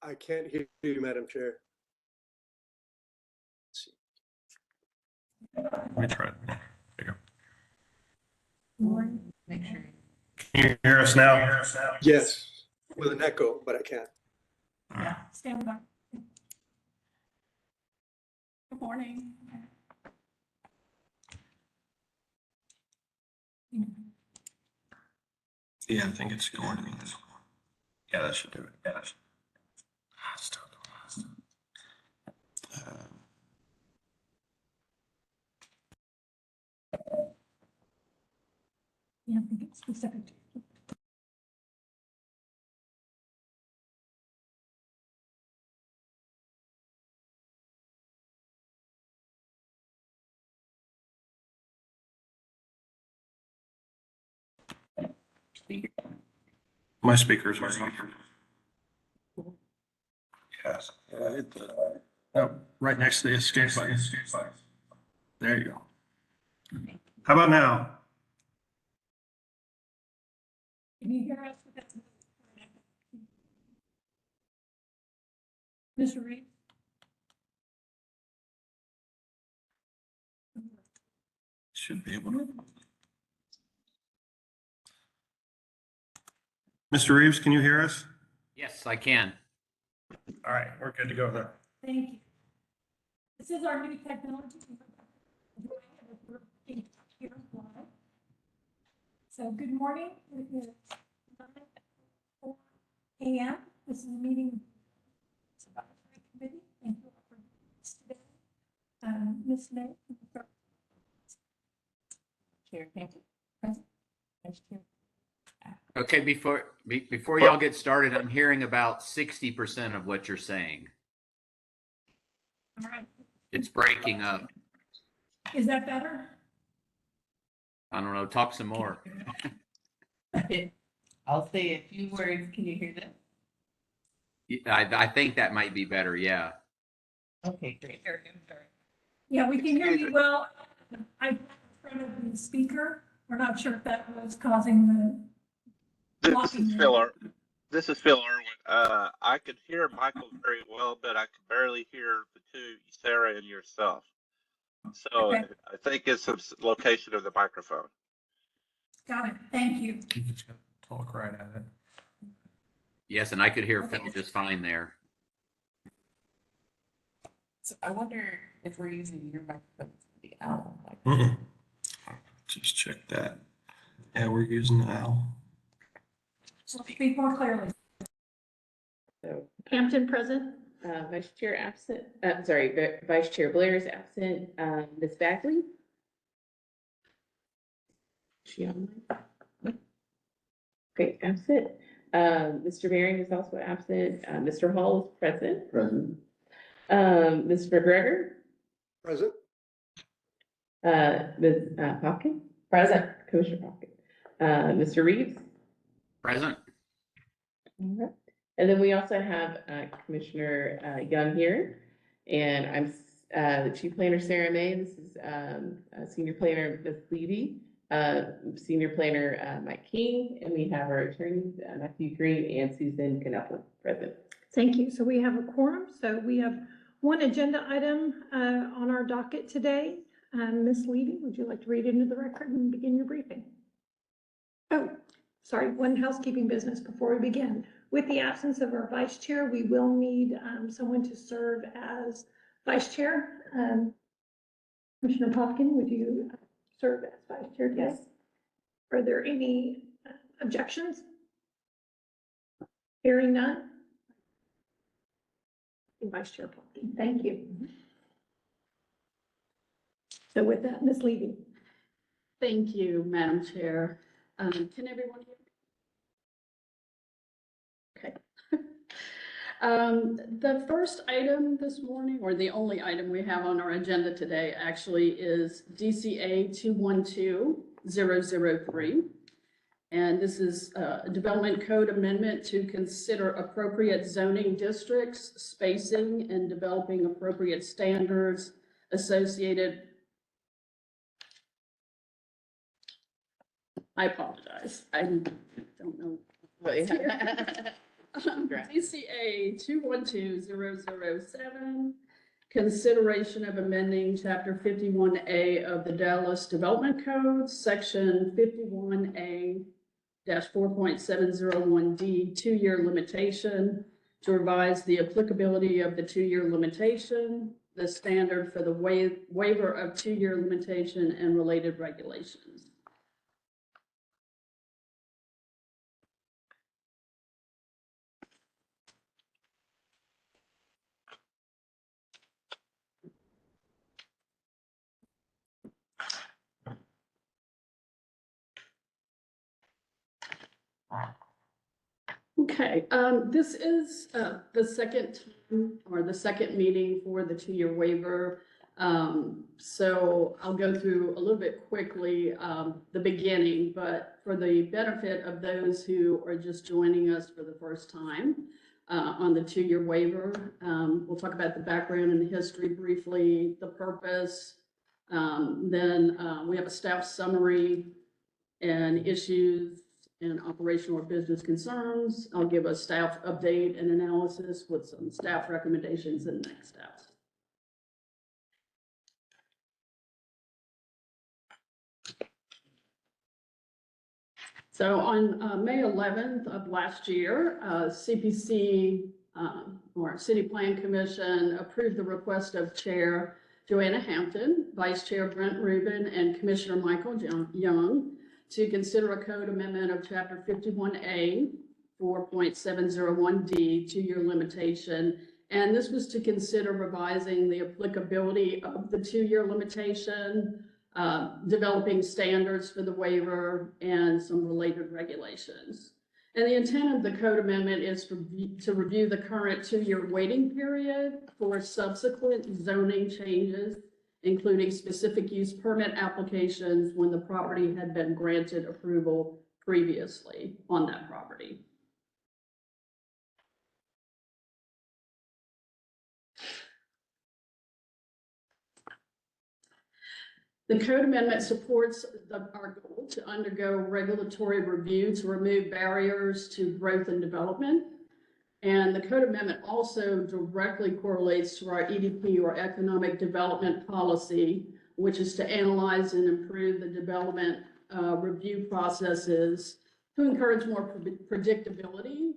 I can't hear you, Madam Chair. Let me try it. There you go. Make sure. Can you hear us now? Yes, with an echo, but I can't. Yeah, stand by. Good morning. Yeah, I think it's going to be this one. Yeah, that should do it. Yeah, that should. Still doing it. Yeah, I think it's specific. My speakers are on. Yes. Oh, right next to the escape button. There you go. How about now? Can you hear us? Mr. Reed? Should be able to. Mr. Reeves, can you hear us? Yes, I can. All right, we're good to go there. Thank you. This is our new technology. So good morning. It is 9:04 a.m. This is a meeting of the committee. Thank you all for this today. Ms. May. Chair, thank you. President. Vice Chair. Okay, before y'all get started, I'm hearing about 60% of what you're saying. All right. It's breaking up. Is that better? I don't know, talk some more. I'll say a few words. Can you hear this? I think that might be better, yeah. Okay, great. Yeah, we can hear you well. I'm in front of the speaker. We're not sure if that was causing the blocking. This is Phil Irwin. I could hear Michael very well, but I could barely hear the two, Sarah and yourself. So Okay. I think it's the location of the microphone. Got it. Thank you. You just gotta talk right at it. Yes, and I could hear Phil just fine there. So I wonder if we're using your microphone for the owl. Just check that. Yeah, we're using the owl. So speak more clearly. So Hampton present. Vice Chair absent. Vice Chair Blair is absent. Ms. Bagley? Is she online? Okay, absent. Mr. Baring is also absent. Mr. Hall is present. Present. Mr. McGregor? Present? Ms. Popkin? Present. Commissioner Popkin. Mr. Reeves? Present? All right. And then we also have Commissioner Young here, and I'm the Chief Planner, Sarah May. This is Senior Planner, Ms. Levy, Senior Planner, Mike King, and we have our attorneys, Matthew Green and Susan Knuppel present. Thank you. So we have a quorum. So we have one agenda item on our docket today. Ms. Levy, would you like to read into the record and begin your briefing? Oh, sorry, one housekeeping business before we begin. With the absence of our vice chair, we will need someone to serve as vice chair. Commissioner Popkin, would you serve as vice chair today? Yes. Are there any objections? Hearing none. Vice Chair Popkin, thank you. So with that, Ms. Levy. Thank you, Madam Chair. Can everyone hear me? Okay. The first item this morning, or the only item we have on our agenda today, actually is DCA 212003. And this is a development code amendment to consider appropriate zoning districts, spacing, and developing appropriate standards associated. I apologize. I don't know. DCA 212007, consideration of amending Chapter 51A of the Dallas Development Code, Section 51A-4.701D, two-year limitation, to revise the applicability of the two-year limitation, the standard for the waiver of two-year limitation and related regulations. Okay, this is the second time or the second meeting for the two-year waiver. So I'll go through a little bit quickly the beginning, but for the benefit of those who are just joining us for the first time on the two-year waiver, we'll talk about the background and the history briefly, the purpose. Then we have a staff summary and issues and operational or business concerns. I'll give a staff update and analysis with some staff recommendations and next steps. So on May 11th of last year, CPC or City Plan Commission approved the request of Chair Joanna Hampton, Vice Chair Brent Rubin, and Commissioner Michael Young to consider a code amendment of Chapter 51A 4.701D, two-year limitation. And this was to consider revising the applicability of the two-year limitation, developing standards for the waiver, and some related regulations. And the intent of the code amendment is to review the current two-year waiting period for subsequent zoning changes, including specific use permit applications when the property had been granted approval previously on that property. The code amendment supports our goal to undergo regulatory review to remove barriers to growth and development. And the code amendment also directly correlates to our EDP, or economic development policy, which is to analyze and improve the development review processes to encourage more predictability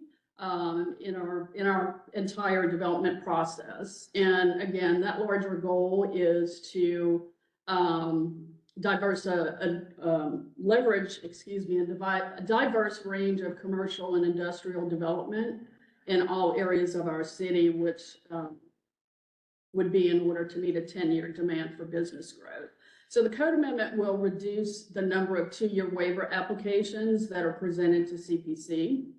in our entire development process. And again, that larger goal is to leverage, a diverse range of commercial and industrial development in all areas of our city, which would be in order to meet a 10-year demand for business growth. So the code amendment will reduce the number of two-year waiver applications that are presented to CPC.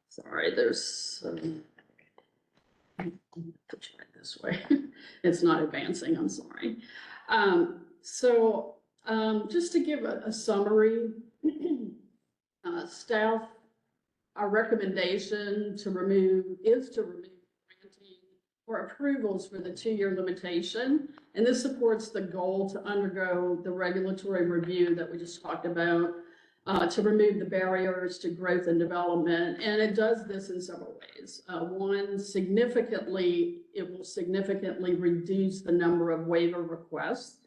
Sorry, there's put you right this way. It's not advancing, I'm sorry. Just to give a summary, staff, our recommendation is to remove granting or approvals for the two-year limitation. And this supports the goal to undergo the regulatory review that we just talked about, to remove the barriers to growth and development. And it does this in several ways. One, it will significantly reduce the number of waiver requests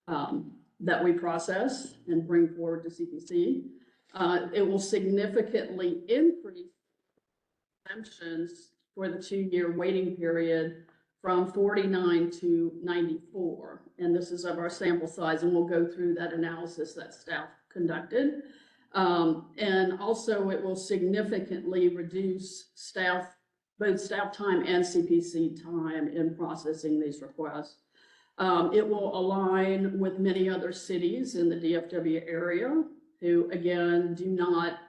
that we process and bring forward to CPC. It will significantly increase exemptions for the two-year waiting period from 49 to 94. And this is of our sample size, and we'll go through that analysis that staff conducted. And also it will significantly reduce both staff time and CPC time in processing these requests. It will align with many other cities in the DFW area who, again, do not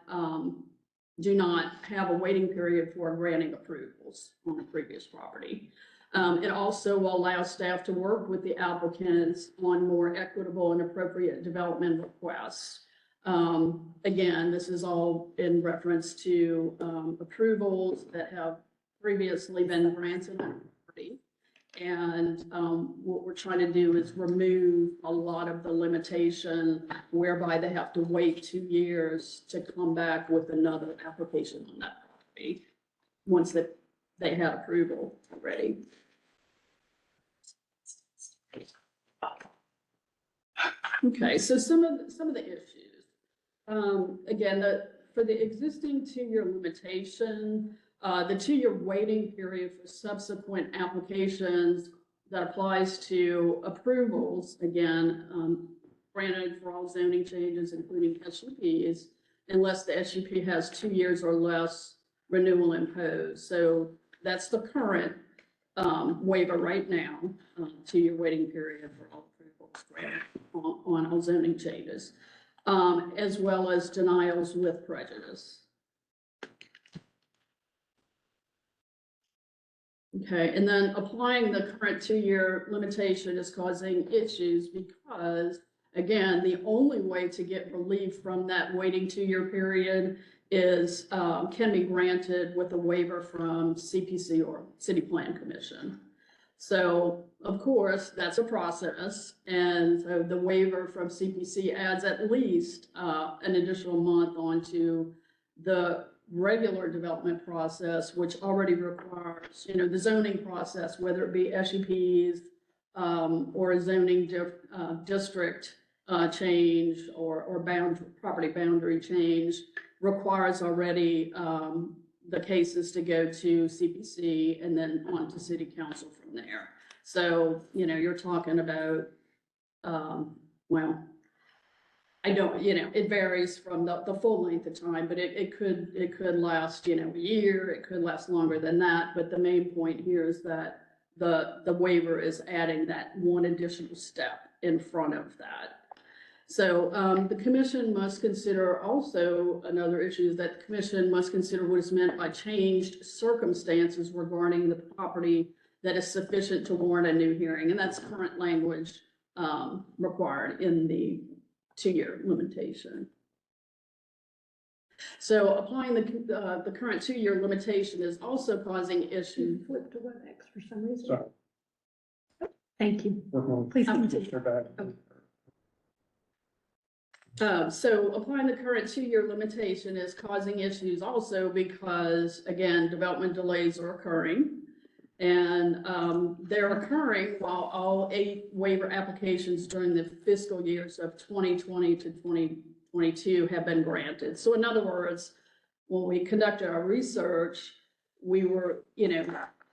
have a waiting period for granting approvals on the previous property. It also will allow staff to work with the applicants on more equitable and appropriate development requests. Again, this is all in reference to approvals that have previously been granted on the property. And what we're trying to do is remove a lot of the limitation whereby they have to wait 2 years to come back with another application on that property, once they had approval already. Okay, so some of the issues. Again, for the existing 2-year limitation, the 2-year waiting period for subsequent applications that applies to approvals, again, granted for all zoning changes, including SUPs, unless the SUP has 2 years or less renewal imposed. So that's the current waiver right now, 2-year waiting period for all approvals granted on all zoning changes, as well as denials with prejudice. Okay, and then applying the current 2-year limitation is causing issues because, again, the only way to get relief from that waiting 2-year period is, can be granted with a waiver from CPC or City Plan Commission. So, of course, that's a process, and so the waiver from CPC adds at least an additional month onto the regular development process, which already requires, the zoning process, whether it be SUPs or a zoning district change or property boundary change, requires already the cases to go to CPC and then on to City Council from there. So, you're talking about, well, I don't, it varies from the full length of time, but it could last, a year, it could last longer than that. But the main point here is that the waiver is adding that one additional step in front of that. So the commission must consider also, another issue is that the commission must consider what is meant by changed circumstances regarding the property that is sufficient to warrant a new hearing. And that's current language required in the 2-year limitation. So applying the current 2-year limitation is also causing issues. Flip to WebEx for some reason. Sorry. Thank you. Please continue. So applying the current 2-year limitation is causing issues also because, again, development delays are occurring. And they're occurring while all 8 waiver applications during the fiscal years of 2020 to 2022 have been granted. So in other words, when we conducted our research, we were,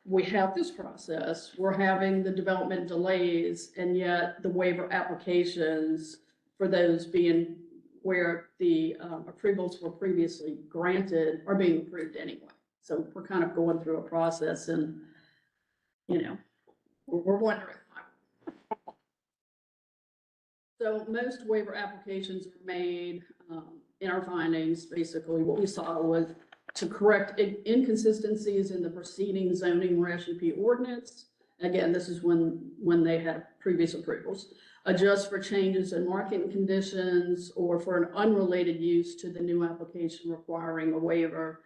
we have this process, we're having the development delays, and yet the waiver applications for those being where the approvals were previously granted are being approved anyway. So we're kind of going through a process and, we're wondering why. So most waiver applications are made in our findings. Basically, what we saw was to correct inconsistencies in the preceding zoning or SUP ordinance. Again, this is when they had previous approvals. Adjust for changes in marketing conditions or for an unrelated use to the new application requiring a waiver.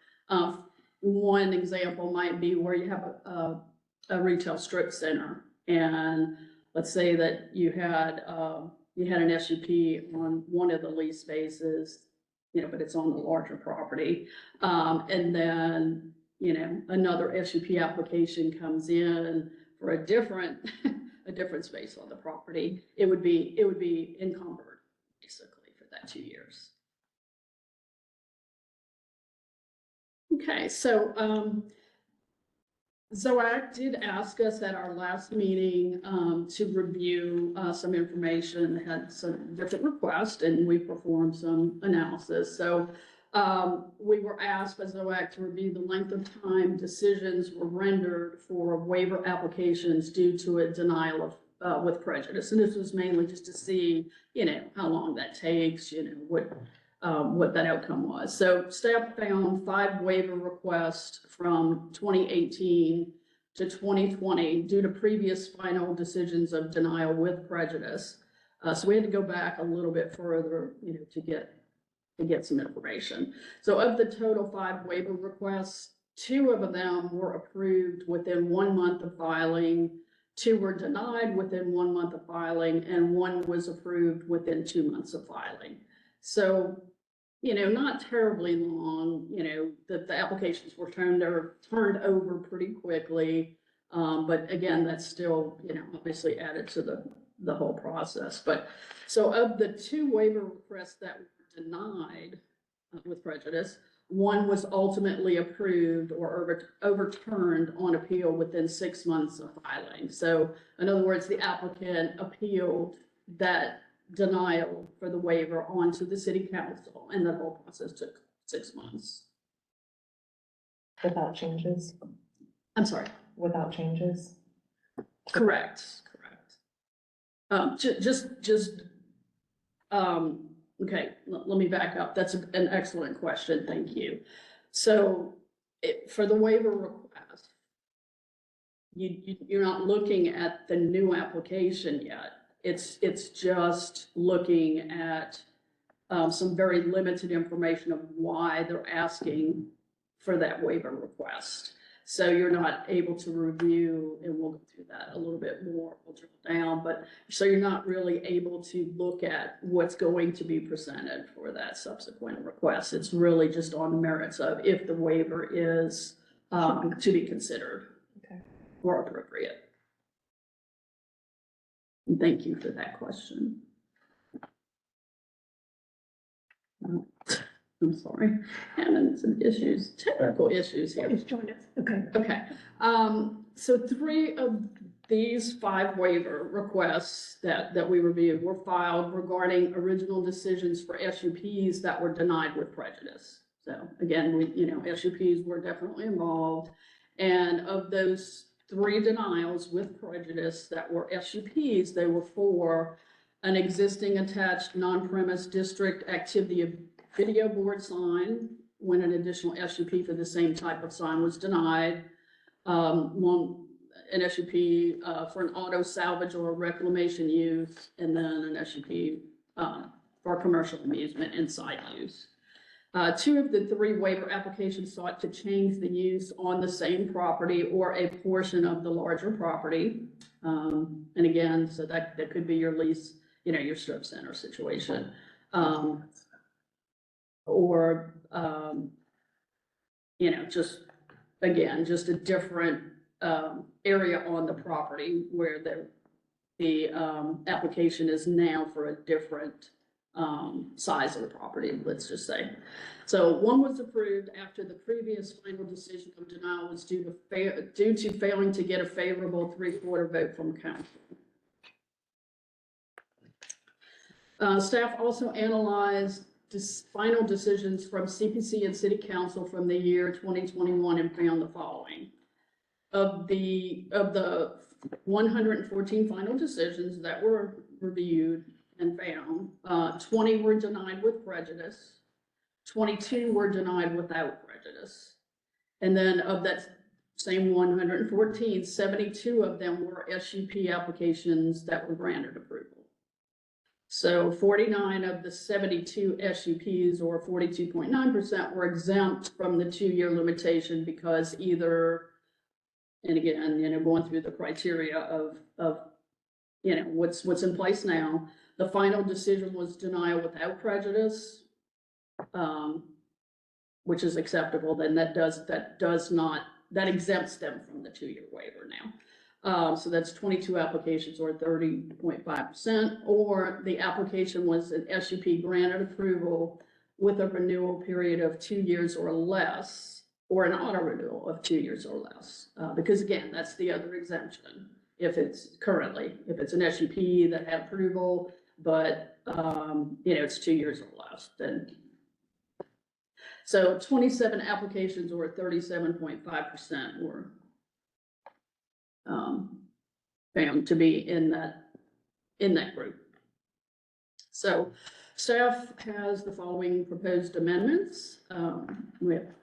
One example might be where you have a retail strip center, and let's say that you had an SUP on one of the lease spaces, but it's on the larger property, and then another SUP application comes in for a different space on the property. It would be encumbered basically for that 2 years. Okay, so ZOAC did ask us at our last meeting to review some information, had some different requests, and we performed some analysis. So we were asked by ZOAC to review the length of time decisions were rendered for waiver applications due to a denial of with prejudice. And this was mainly just to see, how long that takes, what that outcome was. So staff found 5 waiver requests from 2018 to 2020 due to previous final decisions of denial with prejudice. So we had to go back a little bit further, to get some information. So of the total 5 waiver requests, 2 of them were approved within 1 month of filing, 2 were denied within 1 month of filing, and 1 was approved within 2 months of filing. So, not terribly long, the applications were turned over pretty quickly. But again, that's still, obviously added to the whole process. But so of the 2 waiver requests that were denied with prejudice, 1 was ultimately approved or overturned on appeal within 6 months of filing. So in other words, the applicant appealed that denial for the waiver onto the city council, and the whole process took 6 months. Without changes, I'm sorry. without changes. Correct. Okay, let me back up. That's an excellent question. Thank you. So for the waiver request, you're not looking at the new application yet. It's just looking at some very limited information of why they're asking for that waiver request. So you're not able to review, and we'll go through that a little bit more, we'll drill down, but so you're not really able to look at what's going to be presented for that subsequent request. It's really just on the merits of if the waiver is to be considered Okay. or appropriate. And thank you for that question. I'm sorry, having some technical issues here. Just joined us. Okay. Okay, so 3 of these 5 waiver requests that we reviewed were filed regarding original decisions for SUPs that were denied with prejudice. So again, SUPs were definitely involved. And of those 3 denials with prejudice that were SUPs, they were for an existing attached non-premise district activity video board sign when an additional SUP for the same type of sign was denied. An SUP for an auto salvage or reclamation use, and then an SUP for commercial amusement and site use. 2 of the 3 waiver applications sought to change the use on the same property or a portion of the larger property. And again, so that could be your lease, your strip center situation. Or, just a different area on the property where the application is now for a different size of the property, let's just say. So 1 was approved after the previous final decision of denial was due to failing to get a favorable 3/4 vote from council. Staff also analyzed final decisions from CPC and City Council from the year 2021 and found the following. Of the 114 final decisions that were reviewed and found, 20 were denied with prejudice, 22 were denied without prejudice. And then of that same 114, 72 of them were SUP applications that were granted approval. So 49 of the 72 SUPs, or 42.9%, were exempt from the 2-year limitation because either, and again, going through the criteria of what's in place now, the final decision was denial without prejudice, which is acceptable. Then that exempts them from the 2-year waiver now. So that's 22 applications, or 30.5%, or the application was an SUP granted approval with a renewal period of 2 years or less, or an auto renewal of 2 years or less. Because again, that's the other exemption. If it's an SUP that had approval, but, it's 2 years or less, then. So 27 applications, or 37.5%, were found to be in that group. So staff has the following proposed amendments. We have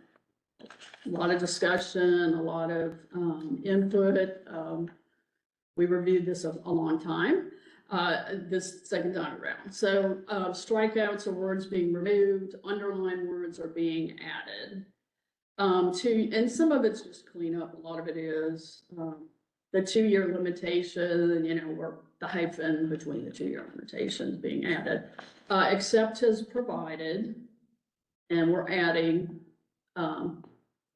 a lot of discussion, a lot of input. We reviewed this a long time, this second time around. So strikeouts are words being removed, underlined words are being added. And some of it's just cleanup, a lot of it is. the 2-year limitation, or the hyphen between the 2-year limitations being added. Except as provided, and we're adding,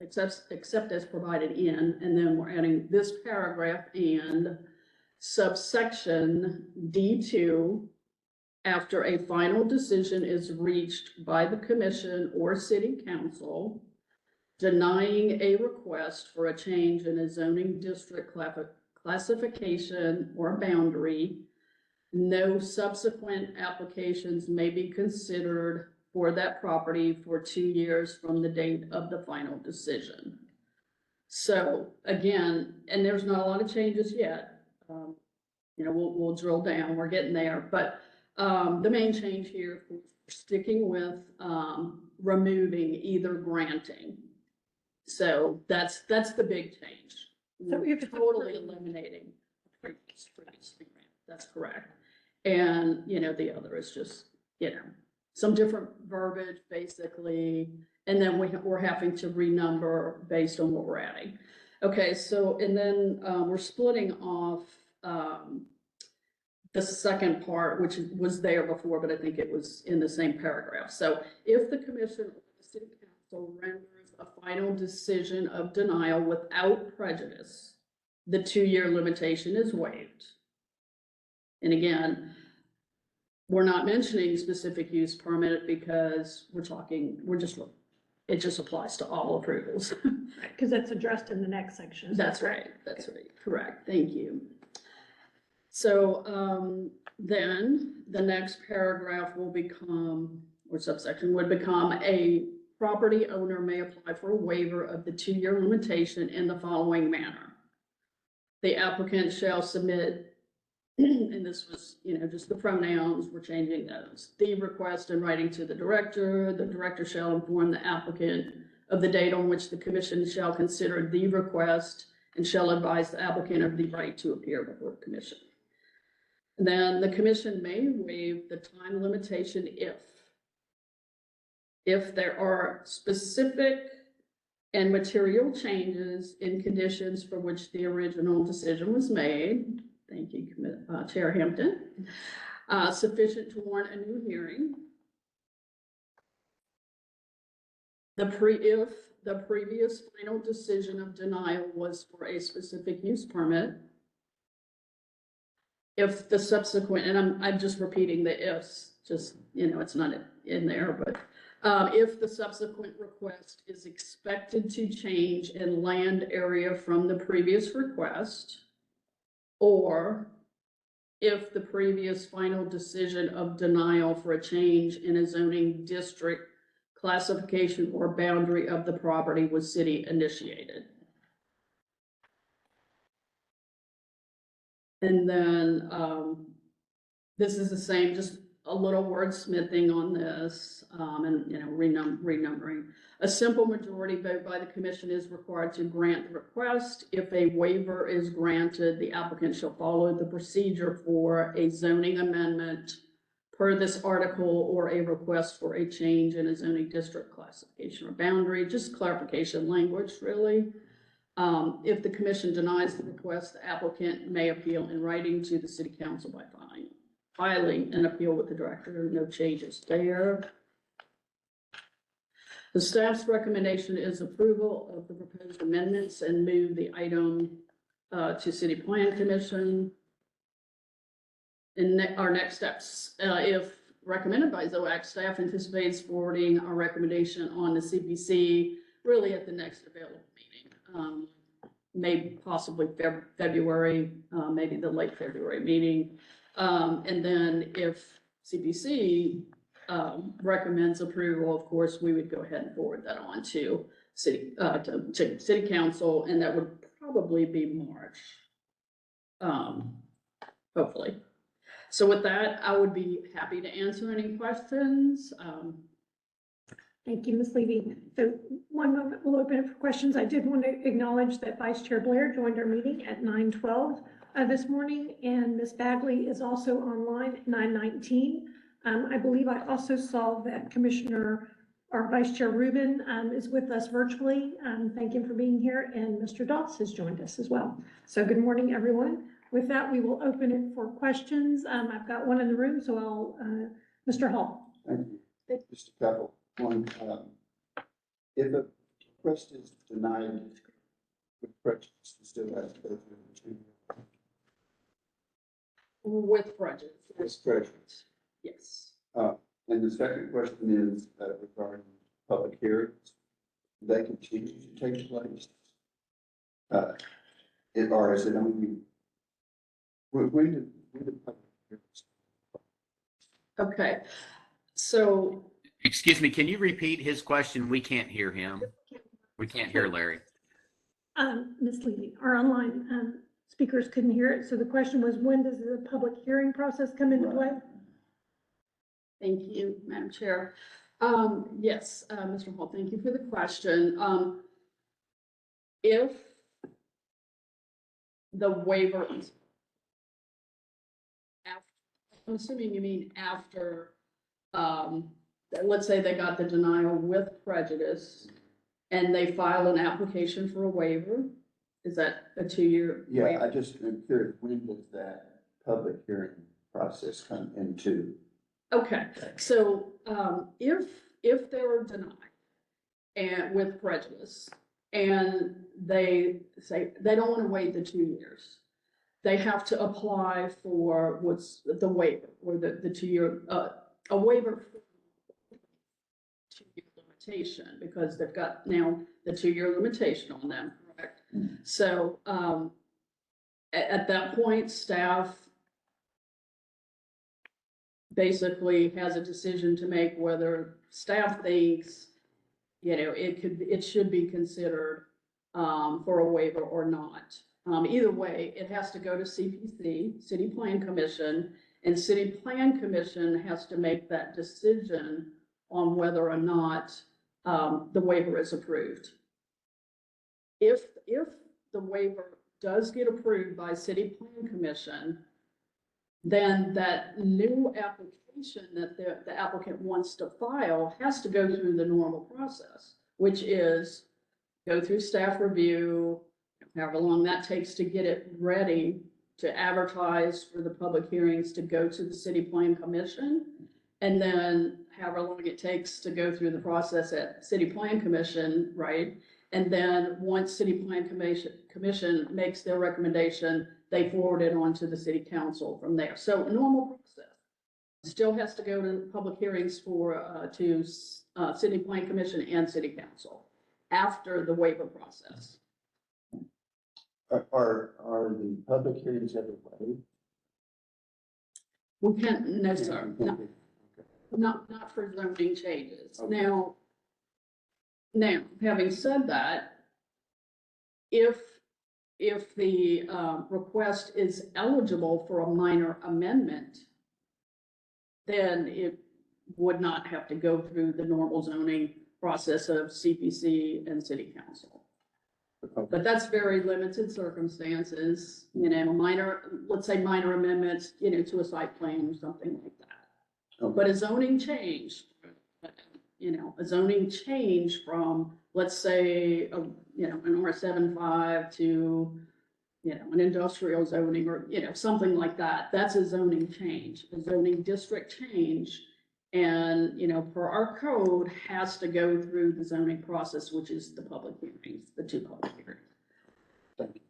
except as provided in, and then we're adding this paragraph and subsection D2, after a final decision is reached by the commission or city council denying a request for a change in a zoning district classification or boundary, no subsequent applications may be considered for that property for 2 years from the date of the final decision. So again, and there's not a lot of changes yet. We'll drill down, we're getting there, but the main change here, we're sticking with removing either granting. So that's the big change. So We're if it's totally approved. eliminating previous grant. That's correct. And, the other is just, some different verbiage basically. And then we're having to renumber based on what we're adding. Okay, so, and then we're splitting off the second part, which was there before, but I think it was in the same paragraph. So if the commission or the city council renders a final decision of denial without prejudice, the 2-year limitation is waived. And again, we're not mentioning specific use permit because it just applies to all approvals. Because that's addressed in the next section. That's right, correct, thank you. So, then the next paragraph will become, or subsection would become, a property owner may apply for a waiver of the 2-year limitation in the following manner. The applicant shall submit, and this was, just the pronouns, we're changing those. The request in writing to the director shall inform the applicant of the date on which the commission shall consider the request and shall advise the applicant of the right to appear before the commission. And then the commission may waive the time limitation if there are specific and material changes in conditions for which the original decision was made. Thank you, Chair Hampton. Sufficient to warrant a new hearing. If the previous final decision of denial was for a specific use permit. If the subsequent, and I'm just repeating the ifs, just, it's not in there, but if the subsequent request is expected to change in land area from the previous request, or if the previous final decision of denial for a change in a zoning district classification or boundary of the property was city initiated. And then this is the same, just a little wordsmithing on this, and renumbering. A simple majority vote by the commission is required to grant the request. If a waiver is granted, the applicant shall follow the procedure for a zoning amendment per this article or a request for a change in a zoning district classification or boundary, just clarification language, really. If the commission denies the request, the applicant may appeal in writing to the city council by filing an appeal with the director. No changes there. The staff's recommendation is approval of the proposed amendments and move the item to City Plan Commission. And our next steps, if recommended by ZOAC, staff anticipates forwarding our recommendation on the CPC really at the next available meeting. Maybe possibly February, maybe the late February meeting. And then if CPC recommends approval, of course, we would go ahead and forward that on to city council, and that would probably be March, hopefully. So with that, I would be happy to answer any questions. Thank you, Ms. Levy. So one moment, we'll open it for questions. I did want to acknowledge that Vice Chair Blair joined our meeting at 9:12 this morning, and Ms. Bagley is also online at 9:19. I believe I also saw that Commissioner Our Vice Chair Rubin is with us virtually. Thank him for being here, and Mr. Doss has joined us as well. So good morning, everyone. With that, we will open it for questions. I've got one in the room, so I'll, Mr. Hall. Thank you. Just a couple. One, if a request is denied with prejudice, it still has to go through the 2 years. With prejudice. With prejudice. Yes. And the second question is regarding public hearings. They continue to take place. Or is it only, when did public hearings? Okay, so Excuse me, can you repeat his question? We can't hear him. We can't hear Larry. Ms. Levy, our online speakers couldn't hear it. So the question was, when does the public hearing process come into play? thank you, Madam Chair. Yes, Mr. Hall, thank you for the question. If the waiver is after, I'm assuming you mean after, let's say they got the denial with prejudice and they file an application for a waiver, is that a 2-year Yeah, waiver? I just am curious, when does that public hearing process come into? Okay, so, if they were denied and with prejudice, and they say they don't want to wait the 2 years, they have to apply for what's the waiver, or the 2-year, a waiver for 2-year limitation, because they've got now the 2-year limitation on them, correct? Mm. So, at that point, staff basically has a decision to make whether staff thinks, it should be considered for a waiver or not. Either way, it has to go to CPC, City Plan Commission, and City Plan Commission has to make that decision on whether or not the waiver is approved. If the waiver does get approved by City Plan Commission, then that new application that the applicant wants to file has to go through the normal process, which is go through staff review, however long that takes to get it ready to advertise for the public hearings to go to the City Plan Commission, and then however long it takes to go through the process at City Plan Commission, right? And then once City Plan Commission makes their recommendation, they forward it on to the City Council from there. So normal process. Still has to go to public hearings for, to City Plan Commission and City Council after the waiver process. Are the public hearings ever waived? We can't, no, sir, Okay. not for zoning changes. Okay. Now, having said that, if the request is eligible for a minor amendment, then it would not have to go through the normal zoning process of CPC and City Council. Okay. But that's very limited circumstances, let's say minor amendments, to a site plan or something like that. Okay. But a zoning change, a zoning change from, let's say, an R75 to, an industrial zoning or, something like that, that's a zoning change, a zoning district change. And, per our code, has to go through the zoning process, which is the public hearings, the 2 public hearings. Thank you.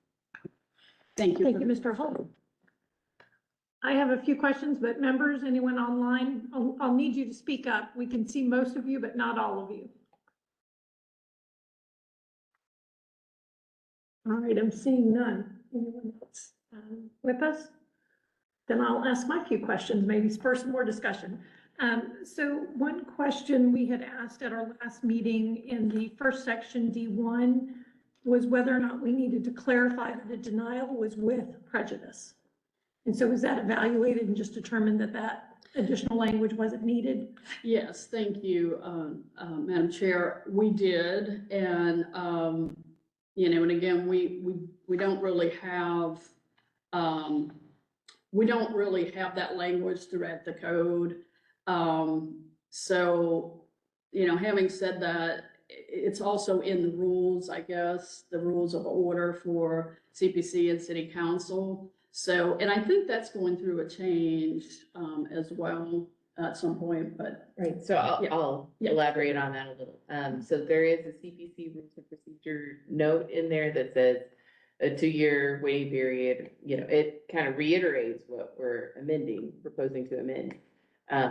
Thank you. Thank you, Mr. Holt. I have a few questions, but members, anyone online, I'll need you to speak up. We can see most of you, but not all of you. All right, I'm seeing none. Anyone else with us? Then I'll ask my few questions, maybe spur some more discussion. So one question we had asked at our last meeting in the first section, D1, was whether or not we needed to clarify that the denial was with prejudice. And so was that evaluated and just determined that that additional language wasn't needed? Yes, thank you, Madam Chair. We did, and and again, we don't really have that language throughout the code. So having said that, it's also in the rules, I guess, the rules of order for CPC and city council. So, and I think that's going through a change, as well at some point, but Right, so I'll, Yeah. I'll Yeah. elaborate on that a little. So there is a CPC rules of procedure note in there that says a 2-year waiting period, it kind of reiterates what we're proposing to amend.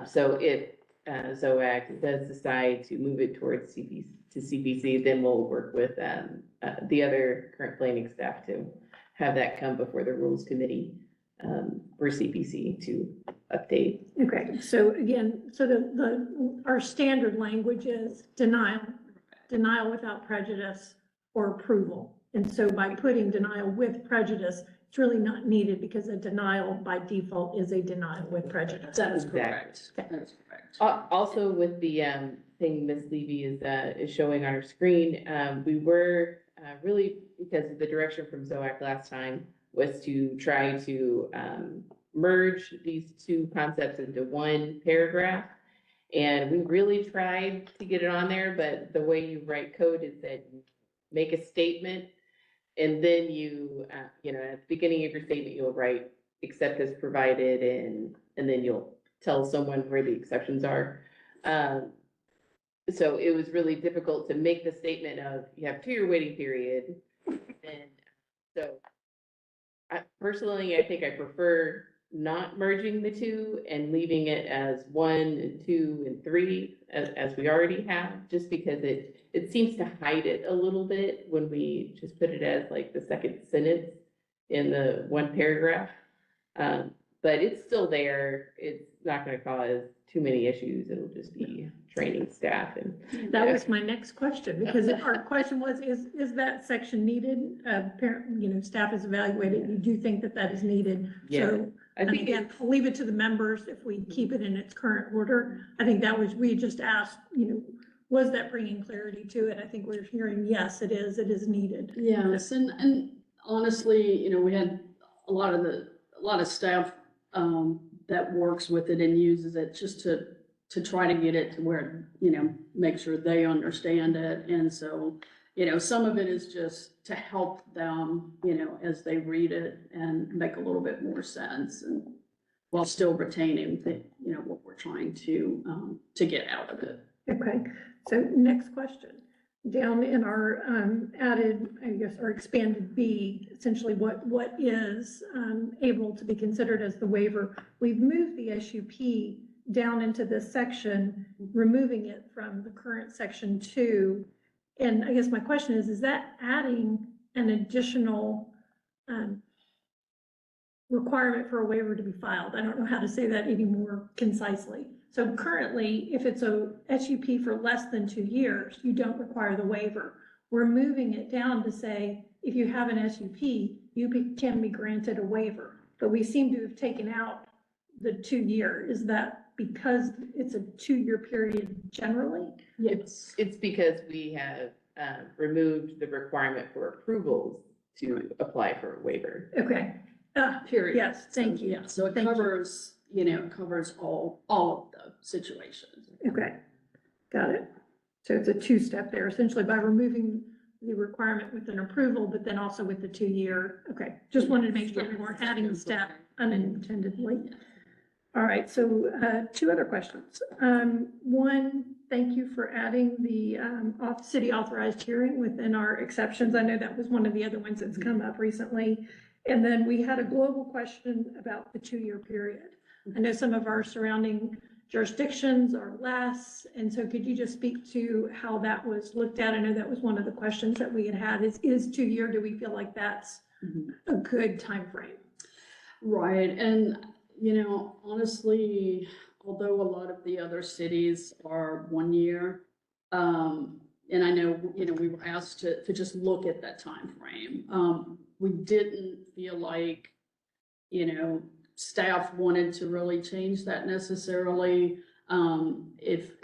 So if, ZOAC does decide to move it towards CPC, then we'll work with, the other current planning staff to have that come before the rules committee, for CPC to update. Okay, so again, so our standard language is denial without prejudice or approval. And so by putting denial with prejudice, it's really not needed because a denial by default is a denial with prejudice. that is Exactly. correct. That is correct. Also with the thing Ms. Levy is showing on her screen, we were really, because of the direction from ZOAC last time, was to try to merge these two concepts into one paragraph. And we really tried to get it on there, but the way you write code is that you make a statement and then you, at the beginning of your statement, you'll write except as provided and then you'll tell someone where the exceptions are. So it was really difficult to make the statement of you have 2-year waiting period. And so personally, I think I prefer not merging the two and leaving it as 1 and 2 and 3 as we already have, just because it seems to hide it a little bit when we just put it as like the second sentence in the one paragraph. But it's still there. It's not going to cause too many issues. It'll just be training staff and. That was my next question, because our question was, is that section needed? Parent, staff is evaluated. You do think that is needed? Yeah, So, I and think again, I'll leave it to the members if we keep it in its current order. I think we just asked, was that bringing clarity to it? I think we're hearing, yes, it is needed. Yes, and honestly, we had a lot of staff that works with it and uses it just to try to get it to where, make sure they understand it. And so, some of it is just to help them, as they read it and make a little bit more sense, and while still retaining what we're trying to get out of it. Okay, so next question. Down in our added, I guess, our expanded B, essentially what is able to be considered as the waiver, we've moved the SUP down into this section, removing it from the current section 2. And I guess my question is that adding an additional requirement for a waiver to be filed? I don't know how to say that any more concisely. So currently, if it's a SUP for less than 2 years, you don't require the waiver. We're moving it down to say, if you have an SUP, you can be granted a waiver. But we seem to have taken out the 2-year. Is that because it's a 2-year period generally? Yes. it's because we have removed the requirement for approvals to apply for a waiver. Okay. Period. Yes, thank you. Yeah, so it Thank you. covers, covers all of the situations. Okay, got it. So it's a 2-step there, essentially by removing the requirement with an approval, but then also with the 2-year. Okay, just wanted to make sure we weren't adding the step unintendedly. All right, so 2 other questions. One, thank you for adding the city authorized hearing within our exceptions. I know that was one of the other ones that's come up recently. And then we had a global question about the 2-year period. I know some of our surrounding jurisdictions are less. And so could you just speak to how that was looked at? I know that was one of the questions that we had is 2-year, do we feel like that's a good time frame? Right, and, honestly, although a lot of the other cities are 1 year, and I know, we were asked to just look at that time frame. We didn't feel like, staff wanted to really change that necessarily. If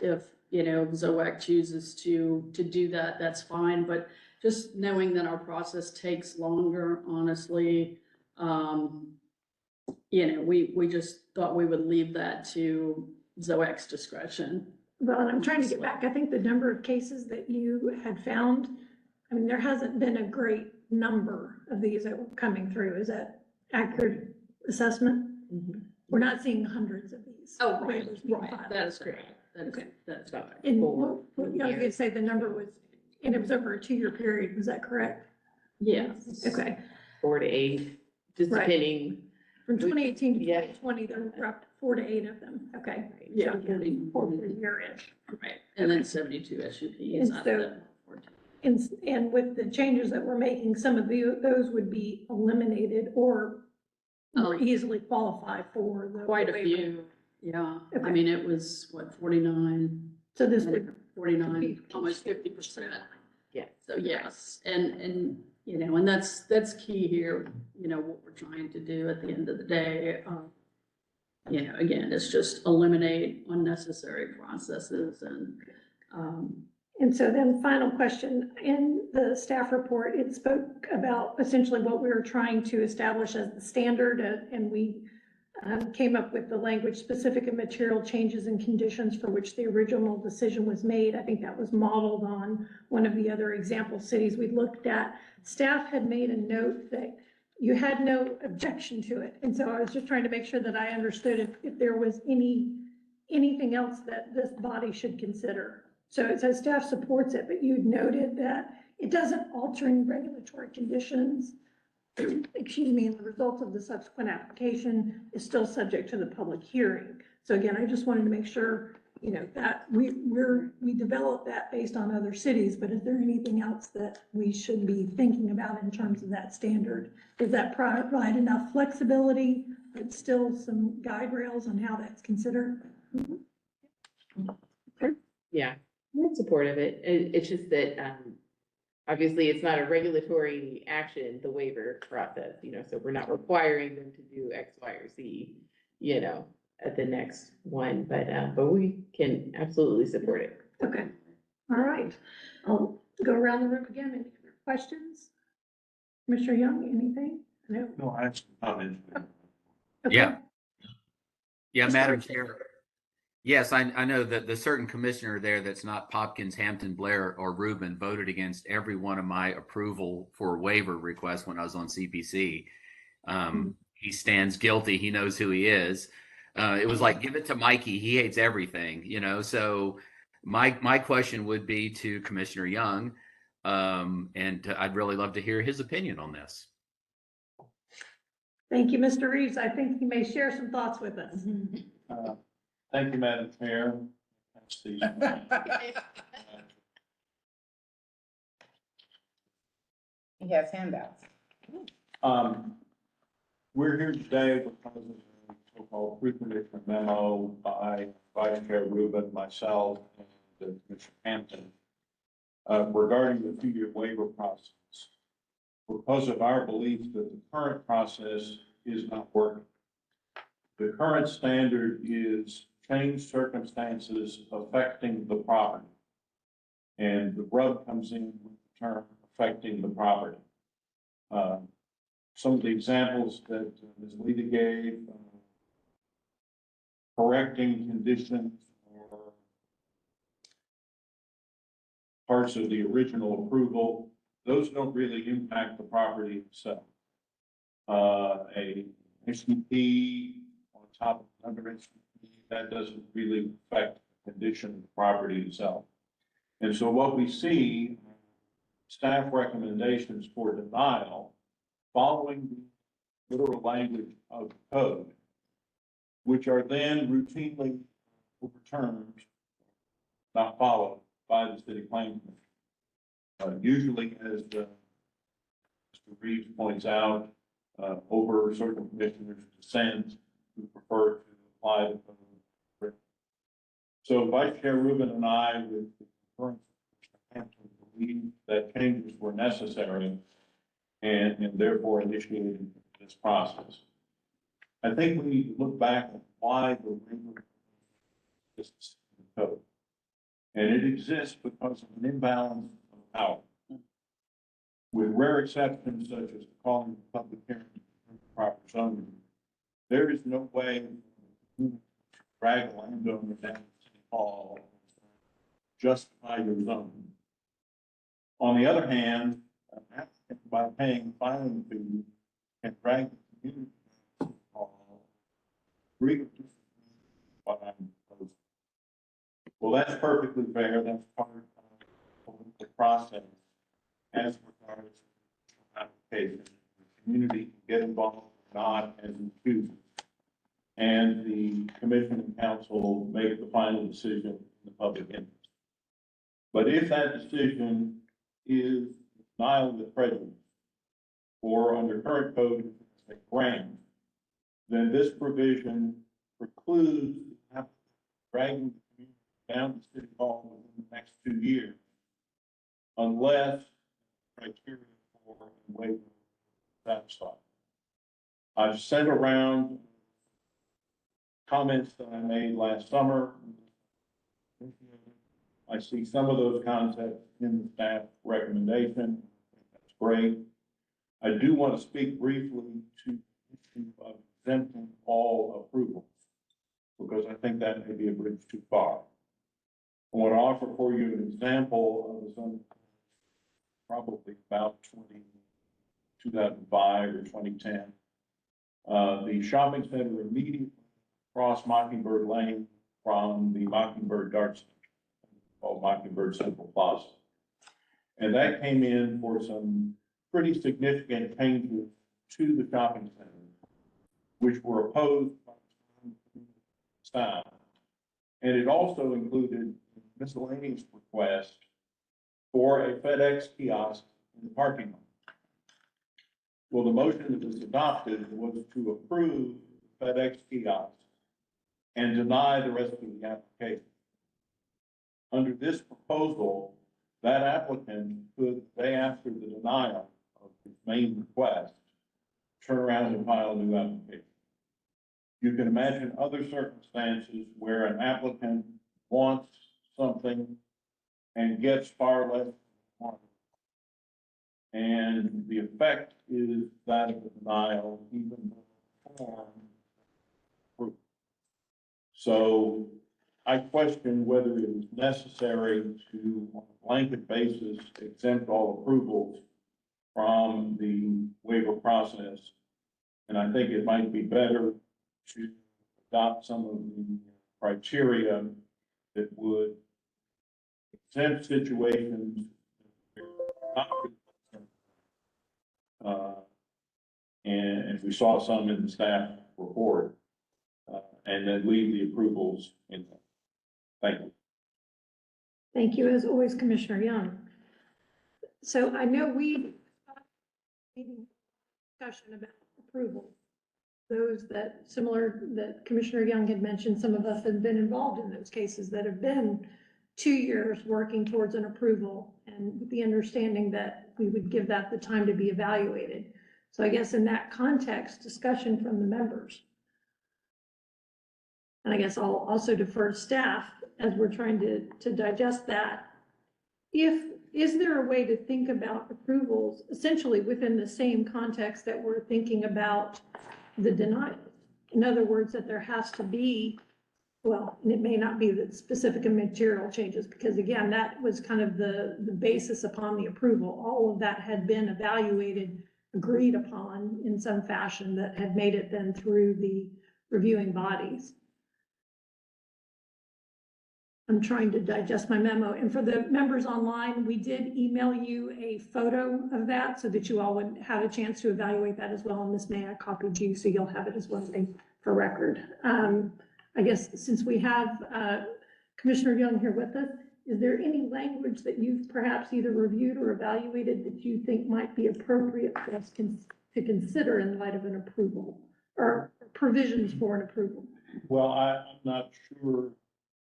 ZOAC chooses to do that, that's fine. But just knowing that our process takes longer, honestly, we just thought we would leave that to ZOAC's discretion. Well, and I'm trying to get back, I think the number of cases that you had found, I mean, there hasn't been a great number of these that were coming through. Is that accurate assessment? Mhm. We're not seeing hundreds of these. Oh, right, waivers being right, filed. that is correct. Okay. That's About right. And four I was gonna say the number was, and it was over a 2-year period, was that correct? Yes. Okay, 4 to 8, just Right. depending. from 2018 to Yeah. 2020, there were up 4 to 8 of them, okay. Yeah, So, 40. 4 per year-ish. Right, and then 72 SUPs And out so- of the 14. And with the changes that we're making, some of those would be eliminated or more Oh. easily qualify for the. Quite a waiver. few, yeah. I Okay. mean, it was, what, 49, So this would, 49, almost 50%. Yeah. So yes, and, you know, and that's key here, you know, what we're trying to do at the end of the day. You know, again, it's just eliminate unnecessary processes and so then final question, in the staff report, it spoke about essentially what we were trying to establish as the standard, and we came up with the language specific and material changes and conditions for which the original decision was made. I think that was modeled on one of the other example cities we looked at. Staff had made a note that you had no objection to it. And so I was just trying to make sure that I understood if there was anything else that this body should consider. So it says staff supports it, but you'd noted that it doesn't alter any regulatory conditions. Excuse me, and the result of the subsequent application is still subject to the public hearing. So again, I just wanted to make sure, you know, that we developed that based on other cities, but is there anything else that we should be thinking about in terms of that standard? Does that provide enough flexibility, but still some guide rails on how that's considered? Yeah, I'm in support of it. It's just that, obviously, it's not a regulatory action, the waiver process, you know, so we're not requiring them to do X, Y, or Z, you know, at the next one, but we can absolutely support it. Okay, all right. I'll go around the room again. Any other questions? Commissioner Young, anything? No? No, I have some comments. Okay. Yeah. Yeah, Mr. Madam Reed. Chair. Yes, I know that the certain commissioner there that's not Popkins, Hampton, Blair, or Rubin voted against every one of my approval for waiver requests when I was on CPC. He stands guilty. He knows who he is. It was like, give it to Mikey. He hates everything, you know? So my question would be to Commissioner Young, and I'd really love to hear his opinion on this. Thank you, Mr. Reeves. I think you may share some thoughts with us. Thank you, Madam Chair. That's the- He has handouts. We're here today because of a so-called pre-commissioner memo by Vice Chair Rubin, myself, and Commissioner Hampton regarding the 2-year waiver process. Because of our belief that the current process is not working. The current standard is changed circumstances affecting the property. And the rub comes in with the term affecting the property. Some of the examples that Ms. Lita gave, correcting conditions or parts of the original approval, those don't really impact the property itself. A SUP on top of another SUP, that doesn't really affect the condition of the property itself. And so what we see, staff recommendations for denial, following the literal language of the code, which are then routinely overturned, not followed by the city planning commission. Usually, as Mr. Reeves points out, over certain commissioners' dissent who prefer to apply the code. So Vice Chair Rubin and I, with the concurrence of Mr. Hampton, believe that changes were necessary and therefore initiated this process. I think we need to look back at why the waiver exists in the code. And it exists because of an imbalance of power. With rare exceptions such as calling the public hearing proper zoning, there is no way to drag a landowner down to City Hall and justify your zoning. On the other hand, an applicant, by paying filing fee, can drag the community agree with what I'm proposing. Well, that's perfectly fair. That's part of the process as regards to application. The community can get involved or not as it chooses. And the commission and council make the final decision in the public interest. But if that decision is denial with prejudice, or under current code, a grant, then this provision precludes dragging the community down to City Hall within the next 2 years, unless criteria for a waiver is satisfied. I've sent around comments that I made last summer. I see some of those concepts in the staff recommendation. That's great. I do want to speak briefly to the issue of exempting all approvals, because I think that may be a bridge too far. I want to offer for you an example of some, probably about 2005 or 2010. The shopping center immediately across Mockingbird Lane from the Mockingbird Darts called Mockingbird Central Plaza. And that came in for some pretty significant changes to the shopping center, which were opposed by staff. And it also included a miscellaneous request for a FedEx kiosk in the parking lot. Well, the motion that was adopted was to approve the FedEx kiosk and deny the rest of the application. Under this proposal, that applicant could, the day after the denial of his main request, turn around and file a new application. You can imagine other circumstances where an applicant wants something and gets far less than he wanted. And the effect is that of the denial, even though the form approved. So I question whether it is necessary to, on a blanket basis, exempt all approvals from the waiver process. And I think it might be better to adopt some of the criteria that would exempt situations and we saw some in the staff report, and then leave the approvals in there. Thank you. Thank you, as always, Commissioner Young. So I know we discussion about approval. Those that similar that Commissioner Young had mentioned, some of us have been involved in those cases that have been 2 years working towards an approval, and with the understanding that we would give that the time to be evaluated. So I guess in that context, discussion from the members. And I guess I'll also defer to staff as we're trying to digest that. Is there a way to think about approvals essentially within the same context that we're thinking about the denial? In other words, that there has to be, well, and it may not be the specific and material changes, because again, that was kind of the basis upon the approval. All of that had been evaluated, agreed upon in some fashion that had made it then through the reviewing bodies. I'm trying to digest my memo. And for the members online, we did email you a photo of that so that you all would have a chance to evaluate that as well. And Ms. May, I copied you, so you'll have it as well for record. I guess since we have Commissioner Young here with us, is there any language that you've perhaps either reviewed or evaluated that you think might be appropriate for us to consider in light of an approval or provisions for an approval? Well, I'm not sure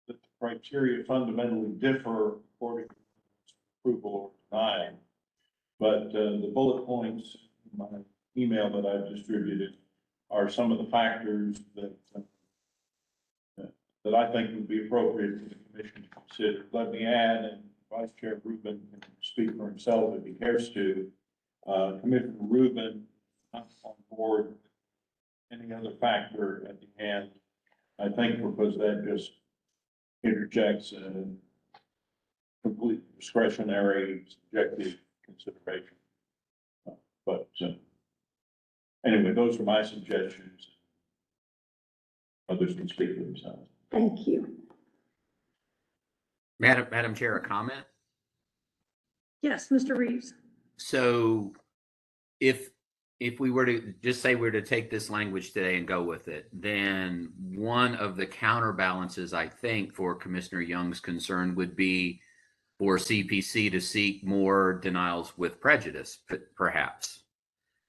that the criteria fundamentally differ according to approval or denial. But the bullet points in my email that I've distributed are some of the factors that I think would be appropriate for the commission to consider. Let me add, and Vice Chair Rubin can speak for himself if he cares to, Commissioner Rubin not on board any other factor at the end, I think, because that just interjects complete discretionary, subjective consideration. But anyway, those are my suggestions. Others can speak for themselves. Thank you. Madam Chair, a comment? Yes, Mr. Reeves. So if we were to just say we were to take this language today and go with it, then one of the counterbalances, I think, for Commissioner Young's concern would be for CPC to seek more denials with prejudice, perhaps.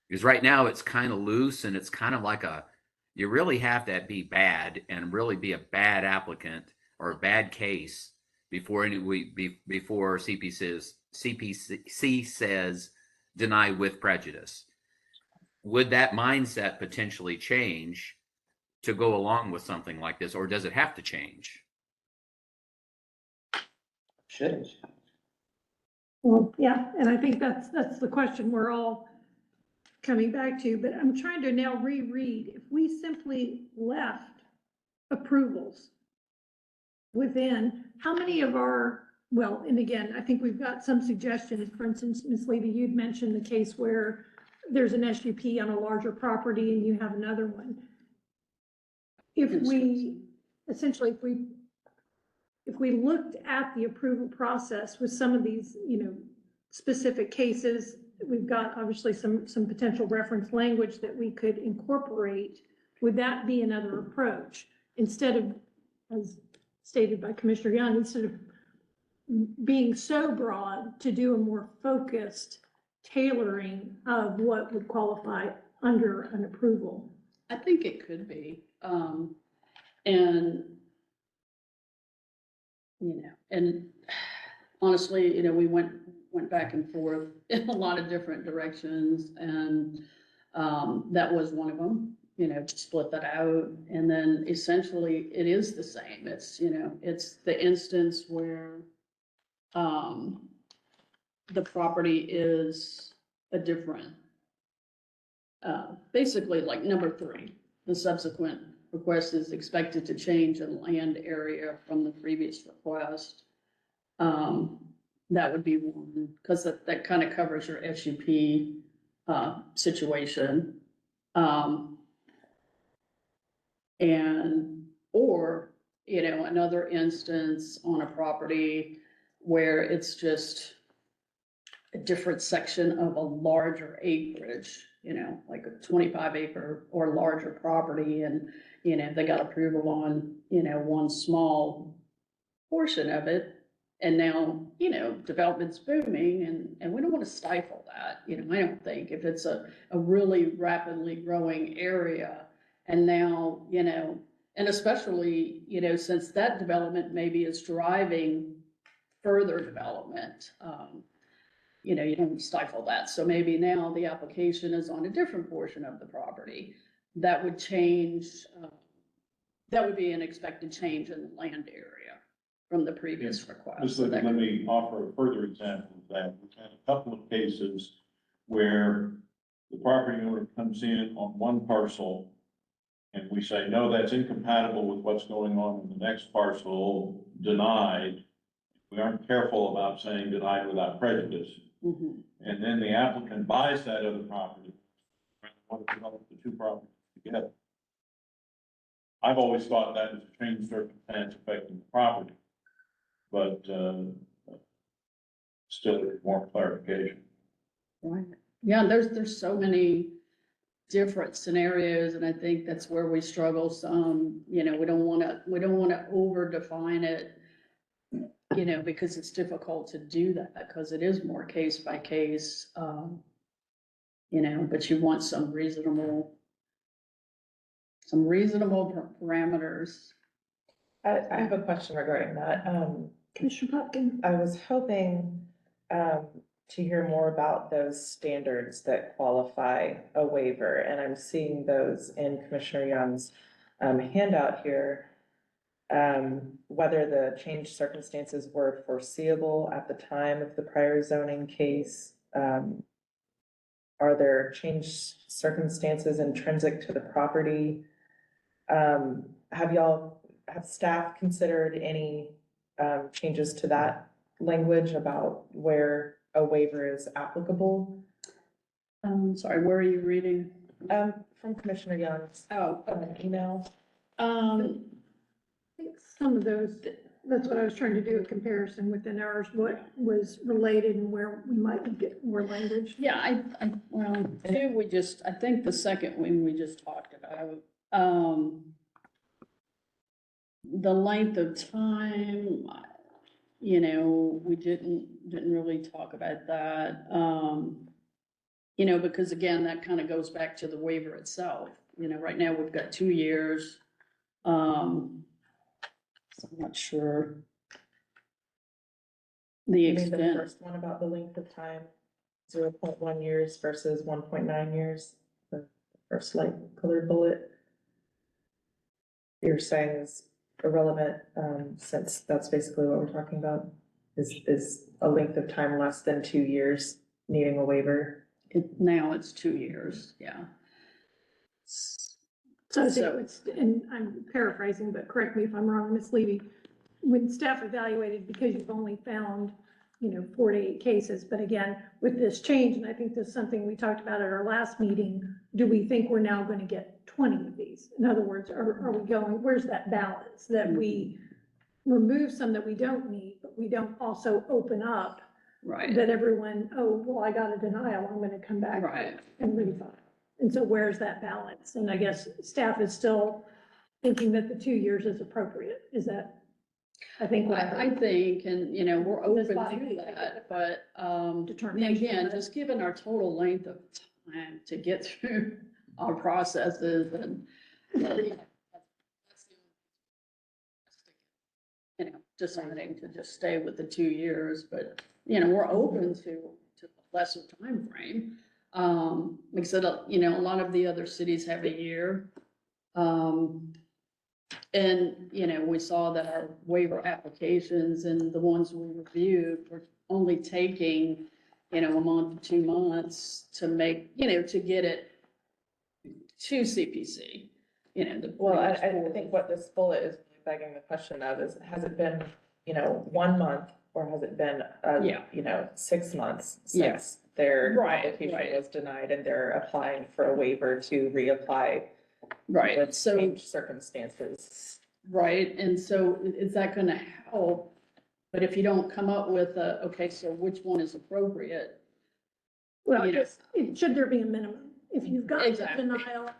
Because right now it's kind of loose and it's kind of like you really have to be bad and really be a bad applicant or a bad case before CPC says deny with prejudice. Would that mindset potentially change to go along with something like this, or does it have to change? Should. Well, yeah, and I think that's the question we're all coming back to, but I'm trying to now reread. If we simply left approvals within, how many of our, well, and again, I think we've got some suggestions. For instance, Ms. Levy, you'd mentioned the case where there's an SUP on a larger property and you have another one. If we, essentially, if we looked at the approval process with some of these, specific cases, we've got obviously some potential reference language that we could incorporate. Would that be another approach? Instead of, as stated by Commissioner Young, instead of being so broad, to do a more focused tailoring of what would qualify under an approval? I think it could be. And honestly, we went back and forth in a lot of different directions, and that was one of them, to split that out. And then essentially it is the same. It's, it's the instance where the property is a different, basically like number 3, the subsequent request is expected to change in land area from the previous request. That would be one, because that kind of covers your SUP situation. Or another instance on a property where it's just a different section of a larger acreage, like a 25-acre or larger property, and they got approval on one small portion of it, and now development's booming, and we don't want to stifle that. I don't think, if it's a really rapidly growing area, and now and especially since that development maybe is driving further development, you don't want to stifle that. So maybe now the application is on a different portion of the property. That would change, that would be an expected change in the land area from the previous request. So let me offer a further example of that. We've had a couple of cases where the property owner comes in on one parcel and we say, no, that's incompatible with what's going on in the next parcel, denied. We aren't careful about saying denied without prejudice. Mm-hmm. And then the applicant buys that other property, want to develop the two properties together. I've always thought that was a change circumstance affecting the property, but still more clarification. Right. Yeah, there's so many different scenarios, and I think that's where we struggle some. We don't want to over define it, because it's difficult to do that, because it is more case by case, but you want some reasonable parameters. I have a question regarding that. Commissioner Popkin? I was hoping to hear more about those standards that qualify a waiver, and I'm seeing those in Commissioner Young's handout here. Whether the changed circumstances were foreseeable at the time of the prior zoning case. Are there changed circumstances intrinsic to the property? Have staff considered any changes to that language about where a waiver is applicable. Sorry, where are you reading? From Commissioner Young's Oh, okay. email. I think some of those, that's what I was trying to do, a comparison within ours, what was related and where we might get more language. Yeah, well, I think the second one we just talked about. The length of time, we didn't really talk about that. Because again, that kind of goes back to the waiver itself. Right now we've got 2 years. So I'm not sure. The You mean the extent, first one about the length of time, 0.1 years versus 1.9 years, the first light colored bullet. You're saying is irrelevant, since that's basically what we're talking about, is a length of time less than 2 years needing a waiver. now it's 2 years, yeah. So it's, and I'm paraphrasing, but correct me if I'm wrong, Ms. Levy, when staff evaluated, because you've only found, 4 to 8 cases, but again, with this change, and I think this is something we talked about at our last meeting, do we think we're now going to get 20 of these? In other words, are we going, where's that balance that we remove some that we don't need, but we don't also open up Right, that everyone, oh, well, I got a denial, I'm going to come back right. and refile. And so where's that balance? And I guess staff is still thinking that the 2 years is appropriate. Is that, I think what I I heard. think, and, we're open This body to that, but, Determination, again, but- just given our total length of time to get through our processes and, deciding to just stay with the 2 years, but, we're open to a lesser timeframe. Like I said, a lot of the other cities have a year. And, we saw that our waiver applications and the ones we reviewed were only taking, a month to 2 months to make, to get it to CPC, Well, I think what this bullet is begging the question of is, has it been, 1 month, or has it been, Yeah. 6 months Yeah. since their Right, application right. was denied and they're applying for a waiver to reapply Right, with so, changed circumstances? right, and so is that gonna help? But if you don't come up with okay, so which one is appropriate? Well, You know. should there be a minimum? If you've got a Exactly. denial.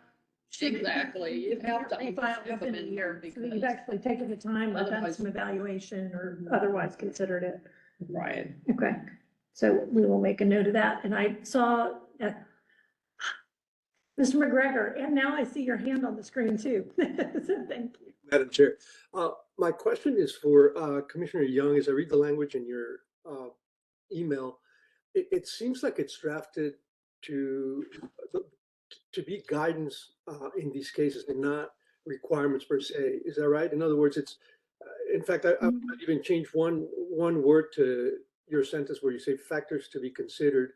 Exactly, you have to Refile have a within a year, minimum so that you've because- actually taken the time or done Otherwise- some evaluation or otherwise considered it. Right. Okay, so we will make a note of that. And I saw Mr. McGregor, and now I see your hand on the screen too. So thank you. Madam Chair. My question is for Commissioner Young. As I read the language in your email, it seems like it's drafted to be guidance in these cases and not requirements per se. Is that right? In other words, it's, in fact, I might even change one word to your sentence where you say factors to be considered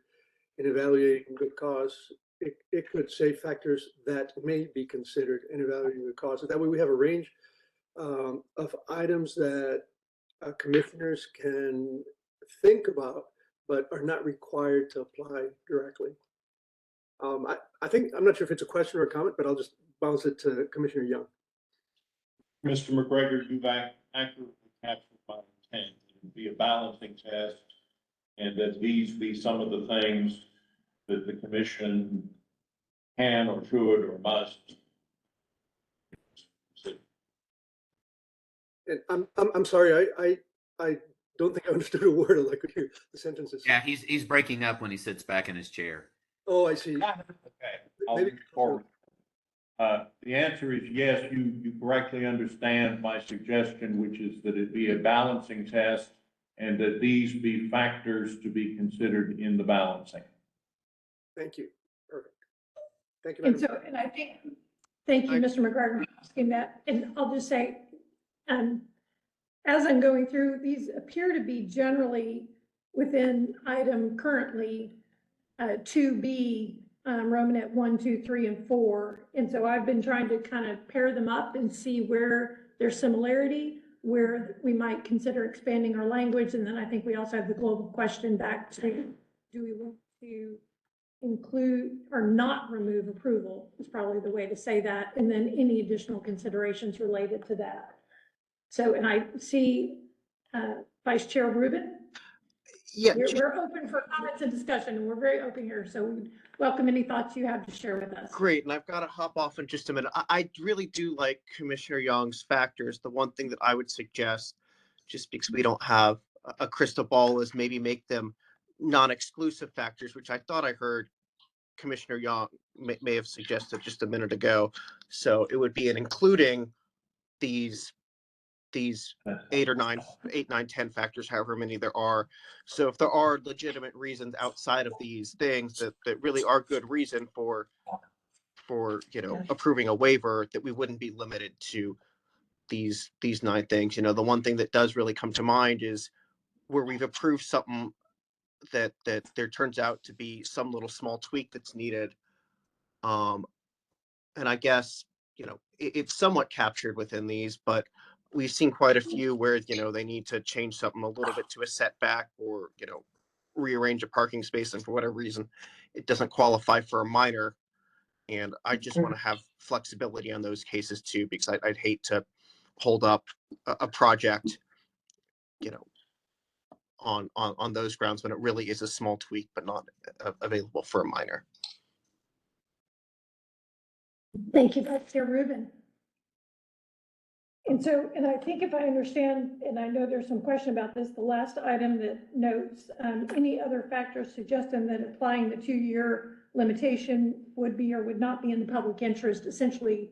in evaluating good cause. It could say factors that may be considered in evaluating good cause. So that way we have a range of items that commissioners can think about, but are not required to apply directly. I think, I'm not sure if it's a question or a comment, but I'll just bounce it to Commissioner Young. Mr. McGregor, you've accurately captured my intent. It would be a balancing test, and that these be some of the things that the commission can or should or must. And I'm sorry, I don't think I understood a word of like the sentences. Yeah, he's breaking up when he sits back in his chair. Oh, I see. Okay, I'll Maybe- move forward. The answer is yes, you correctly understand my suggestion, which is that it be a balancing test and that these be factors to be considered in the balancing. Thank you. Perfect. Thank you. And Madam so, and I think, thank you, Mr. McGregor, for asking that. And I'll just say, as I'm going through, these appear to be generally within item currently 2B, Romanet 1, 2, 3, and 4. And so I've been trying to kind of pair them up and see where there's similarity, where we might consider expanding our language. And then I think we also have the global question back to, do we want to include or not remove approval is probably the way to say that. And then any additional considerations related to that. So, and I see Vice Chair Rubin. Yeah, We're open for comments and discussion, and we're very open here. So we welcome any thoughts you have to share with us. great. And I've got to hop off in just a minute. I really do like Commissioner Young's factors. The one thing that I would suggest, just because we don't have a crystal ball, is maybe make them non-exclusive factors, which I thought I heard Commissioner Young may have suggested just a minute ago. So it would be in including these 8 or 9, 8, 9, 10 factors, however many there are. So if there are legitimate reasons outside of these things that really are good reason for approving a waiver, that we wouldn't be limited to these 9 things. The one thing that does really come to mind is where we've approved something that there turns out to be some little small tweak that's needed. And I guess, it's somewhat captured within these, but we've seen quite a few where, they need to change something a little bit to a setback, or, rearrange a parking space, and for whatever reason, it doesn't qualify for a minor. And I just want to have flexibility on those cases too, because I'd hate to hold up a project, on those grounds when it really is a small tweak, but not available for a minor. Thank you, Vice Chair Rubin. And so, and I think if I understand, and I know there's some question about this, the last item that notes any other factors suggesting that applying the 2-year limitation would be or would not be in the public interest, essentially,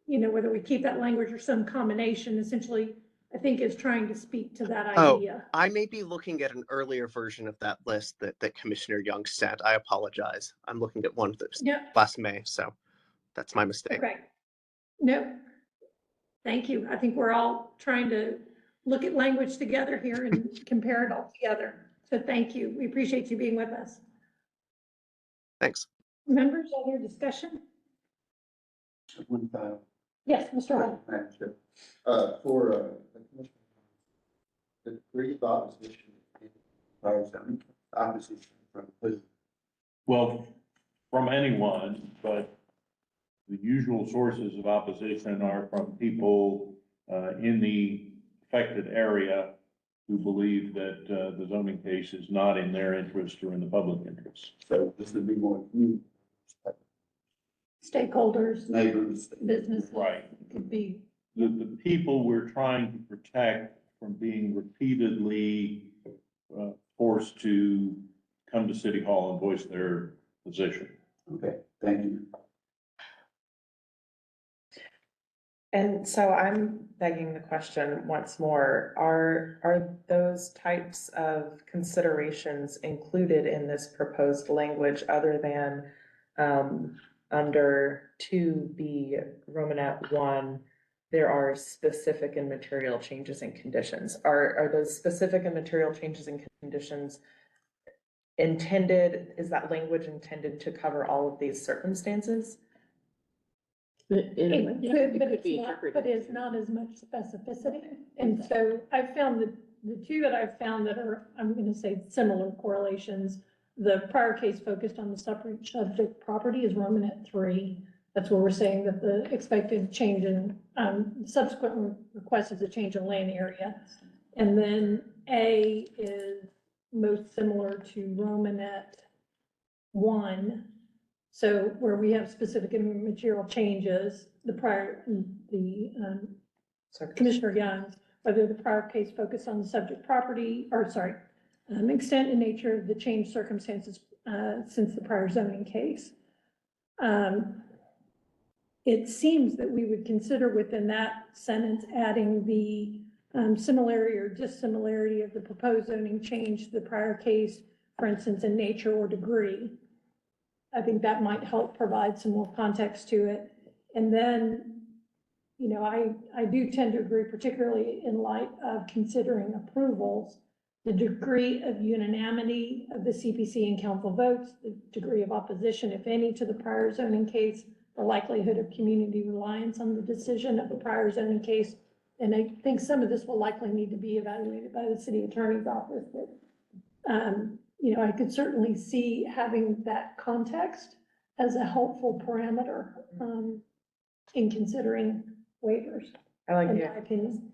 whether we keep that language or some combination, essentially, I think is trying to speak to that idea. I may be looking at an earlier version of that list that Commissioner Young sent. I apologize. I'm looking at one of those last May, so that's my mistake. Okay. No. Thank you. I think we're all trying to look at language together here and compare it all together. So thank you. We appreciate you being with us. Thanks. Members, other discussion? Yes, Mr. Hall. For the commission, the degree of opposition from who? Well, from anyone, but the usual sources of opposition are from people in the affected area who believe that the zoning case is not in their interest or in the public interest. So this would be more community. Stakeholders, Neighbors. businesses. Right. Could be. The people we're trying to protect from being repeatedly forced to come to City Hall and voice their position. Okay, thank you. And so I'm begging the question once more, are those types of considerations included in this proposed language other than under 2B Romanet 1, there are specific and material changes and conditions? Are those specific and material changes and conditions intended, is that language intended to cover all of these circumstances? It could, but it's not as much specificity. And so I've found that the 2 that I've found that are, I'm going to say, similar correlations. The prior case focused on the subject property is Romanet 3. That's where we're saying that the expected change in subsequent request is a change in land area. And then A is most similar to Romanet 1. So where we have specific and material changes, Commissioner Young, whether the prior case focused on the subject property, extent and nature of the changed circumstances since the prior zoning case. It seems that we would consider within that sentence adding the similarity or dissimilarity of the proposed zoning change to the prior case, for instance, in nature or degree. I think that might help provide some more context to it. And then, I do tend to agree, particularly in light of considering approvals, the degree of unanimity of the CPC and council votes, the degree of opposition, if any, to the prior zoning case, the likelihood of community reliance on the decision of the prior zoning case, and I think some of this will likely need to be evaluated by the city attorney's office, but, you know, I could certainly see having that context as a helpful parameter, in considering waivers, I like in the my opinion.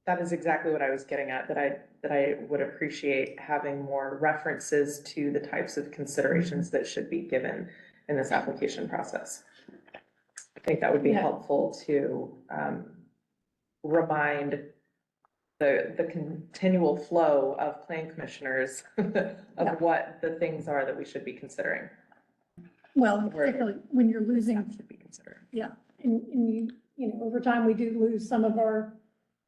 That is exactly what I was getting at, that I would appreciate having more references to the types of considerations that should be given in this application process. I think that would be Yeah. helpful to remind the continual flow of plan commissioners of what the things are that we should be considering. Well, Where- particularly when you're losing, Should be considered. yeah, and you know, over time, we do lose some of our,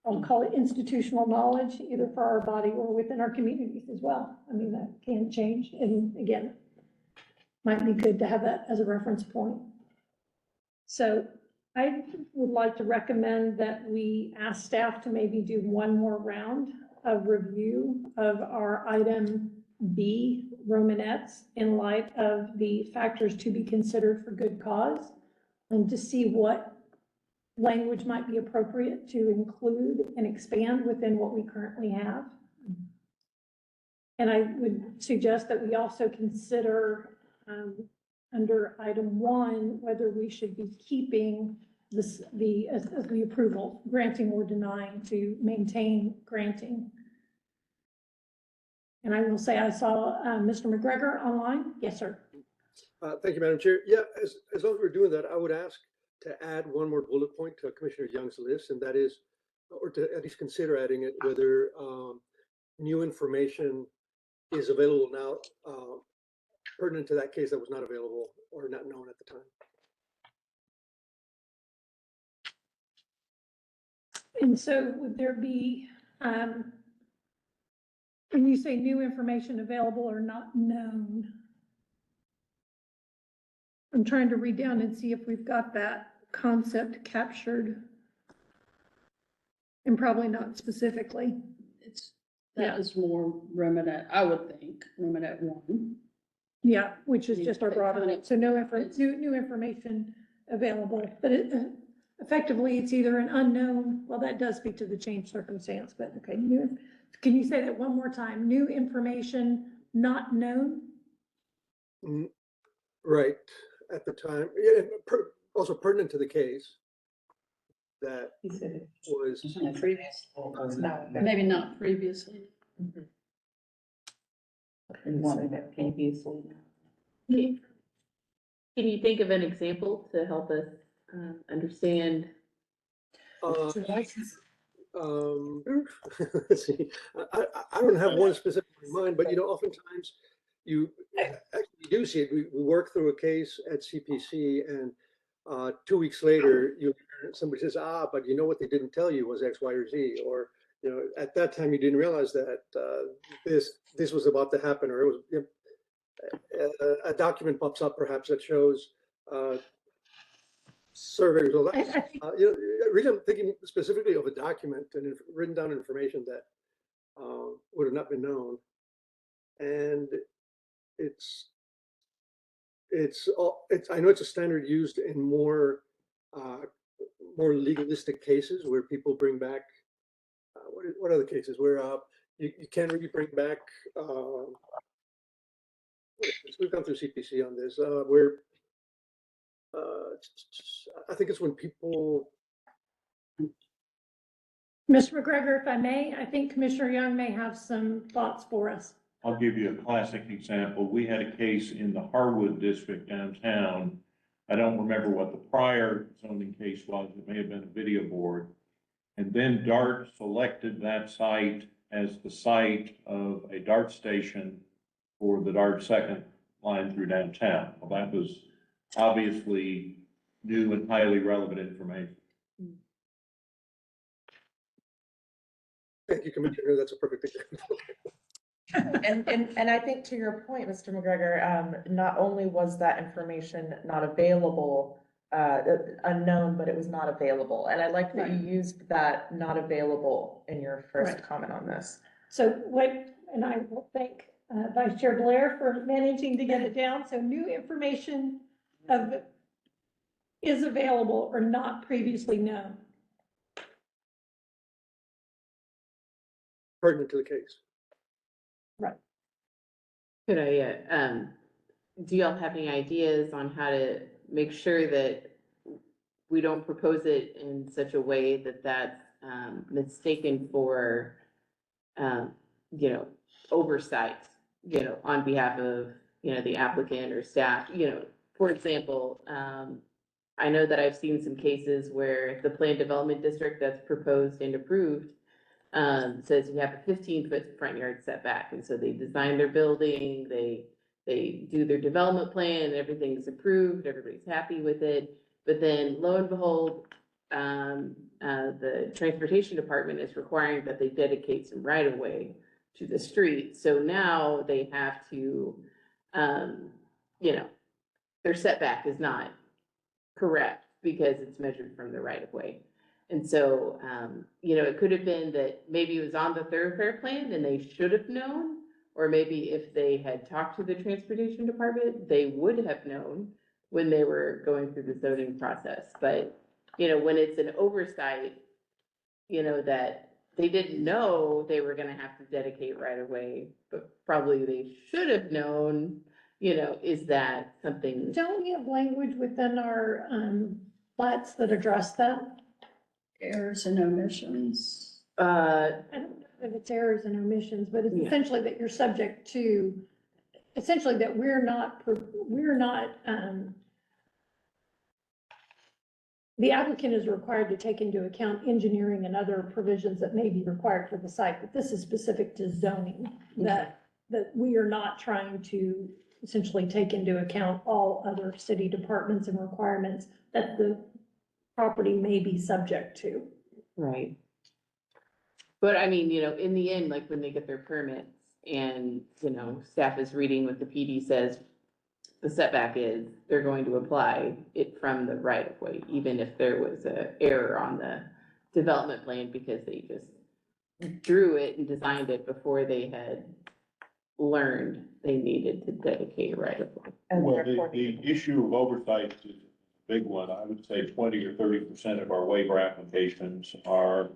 I'll call it institutional knowledge, either for our body or within our communities as well. I mean, that can change, and again, might be good to have that as a reference point. So I would like to recommend that we ask staff to maybe do one more round of review of our item B, Romanettes, in light of the factors to be considered for good cause, and to see what language might be appropriate to include and expand within what we currently have. And I would suggest that we also consider, under item 1, whether we should be keeping this, the approval, granting or denying, to maintain granting. And I will say I saw Mr. McGregor online. Yes, sir. Thank you, Madam Chair. Yeah, as long as we're doing that, I would ask to add one more bullet point to Commissioner Young's list, and that is, or to at least consider adding it, whether new information is available now pertinent to that case that was not available or not known at the time. And so would there be, when you say new information available or not known, I'm trying to read down and see if we've got that concept captured. And probably not specifically. That is more Romanet, I would think, Romanet 1. Yeah, which is just our broader, Kind of- so new information available, but effectively, it's either an unknown, well, that does speak to the change circumstance, but okay, can you say that one more time? New information not known? Right, at the time, yeah, also pertinent to the case that was. Maybe not previously. Can you think of an example to help us understand? Let's see, I don't have one specific in mind, but you know, oftentimes you actually do see it. We work through a case at CPC, and 2 weeks later, somebody says, but you know what they didn't tell you was X, Y, or Z, or you know, at that time you didn't realize that this was about to happen, or it was, you know, a document pops up perhaps that shows survey results. You know, really, I'm thinking specifically of a document and written down information that would have not been known, and I know it's a standard used in more legalistic cases where people bring back what other cases where you can't really bring back. We've gone through CPC on this where I think it's when people. Mr. McGregor, if I may, I think Commissioner Young may have some thoughts for us. I'll give you a classic example. We had a case in the Harwood district downtown. I don't remember what the prior zoning case was. It may have been a video board. And then DART selected that site as the site of a DART station for the DART second line through downtown. Well, that was obviously new and highly relevant information. Thank you, Commissioner. That's a perfect example. And I think to your point, Mr. McGregor, not only was that information not available, unknown, but it was not available. And I like that you used that not available in your first comment on this. So and I will thank Vice Chair Blair for managing to get it down. So new information is available or not previously known. pertinent to the case. Could I, do y'all have any ideas on how to make sure that we don't propose it in such a way that that's mistaken for, you know, oversight, you know, on behalf of, you know, the applicant or staff, you know, for example, I know that I've seen some cases where the planned development district that's proposed and approved says you have a 15-foot front yard setback, and so they design their building, they do their development plan, and everything's approved, everybody's happy with it. But then lo and behold, the transportation department is requiring that they dedicate some right of way to the street. So now they have to, you know, their setback is not correct because it's measured from the right of way. And so, you know, it could have been that maybe it was on the thoroughfare plan and they should have known, or maybe if they had talked to the transportation department, they would have known when they were going through the zoning process. But, you know, when it's an oversight, you know, that they didn't know they were gonna have to dedicate right away, but probably they should have known, you know, is that something? Don't we have language within our plats that address that? Errors and omissions. I don't know if it's errors and omissions, but it's Yeah. essentially that you're subject to, essentially that we're not, the applicant is required to take into account engineering and other provisions that may be required for the site, but this is specific to zoning, that we are not trying to essentially take into account all other city departments and requirements that the property may be subject to. Right. But I mean, you know, in the end, like when they get their permits and, you know, staff is reading what the PD says the setback is, they're going to apply it from the right of way, even if there was a error on the development plan because they just drew it and designed it before they had learned they needed to dedicate right of way. Well, the issue of oversight is a big one. I would say 20 or 30% of our waiver applications are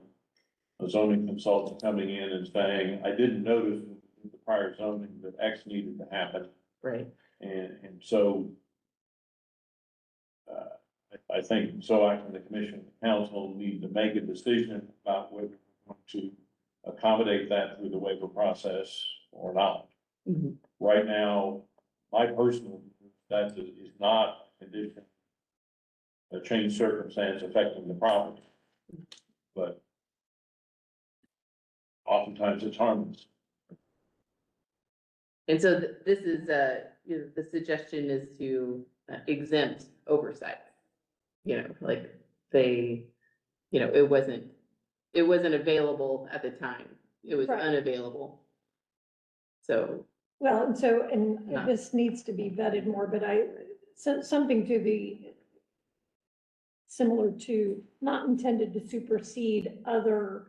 a zoning consultant coming in and saying, I didn't notice in the prior zoning that X needed to happen. Right. And so I think ZOAC and the commission and the council need to make a decision about whether we're going to accommodate that through the waiver process or not. Mhm. Right now, my personal, that is not a condition, a changed circumstance affecting the property. But oftentimes it's harmless. And so this is, you know, the suggestion is to exempt oversight. You know, like they, you know, it wasn't available at the time. It was Right. unavailable. So, Well, and so, and Not- this needs to be vetted more, but something to the, similar to, not intended to supersede other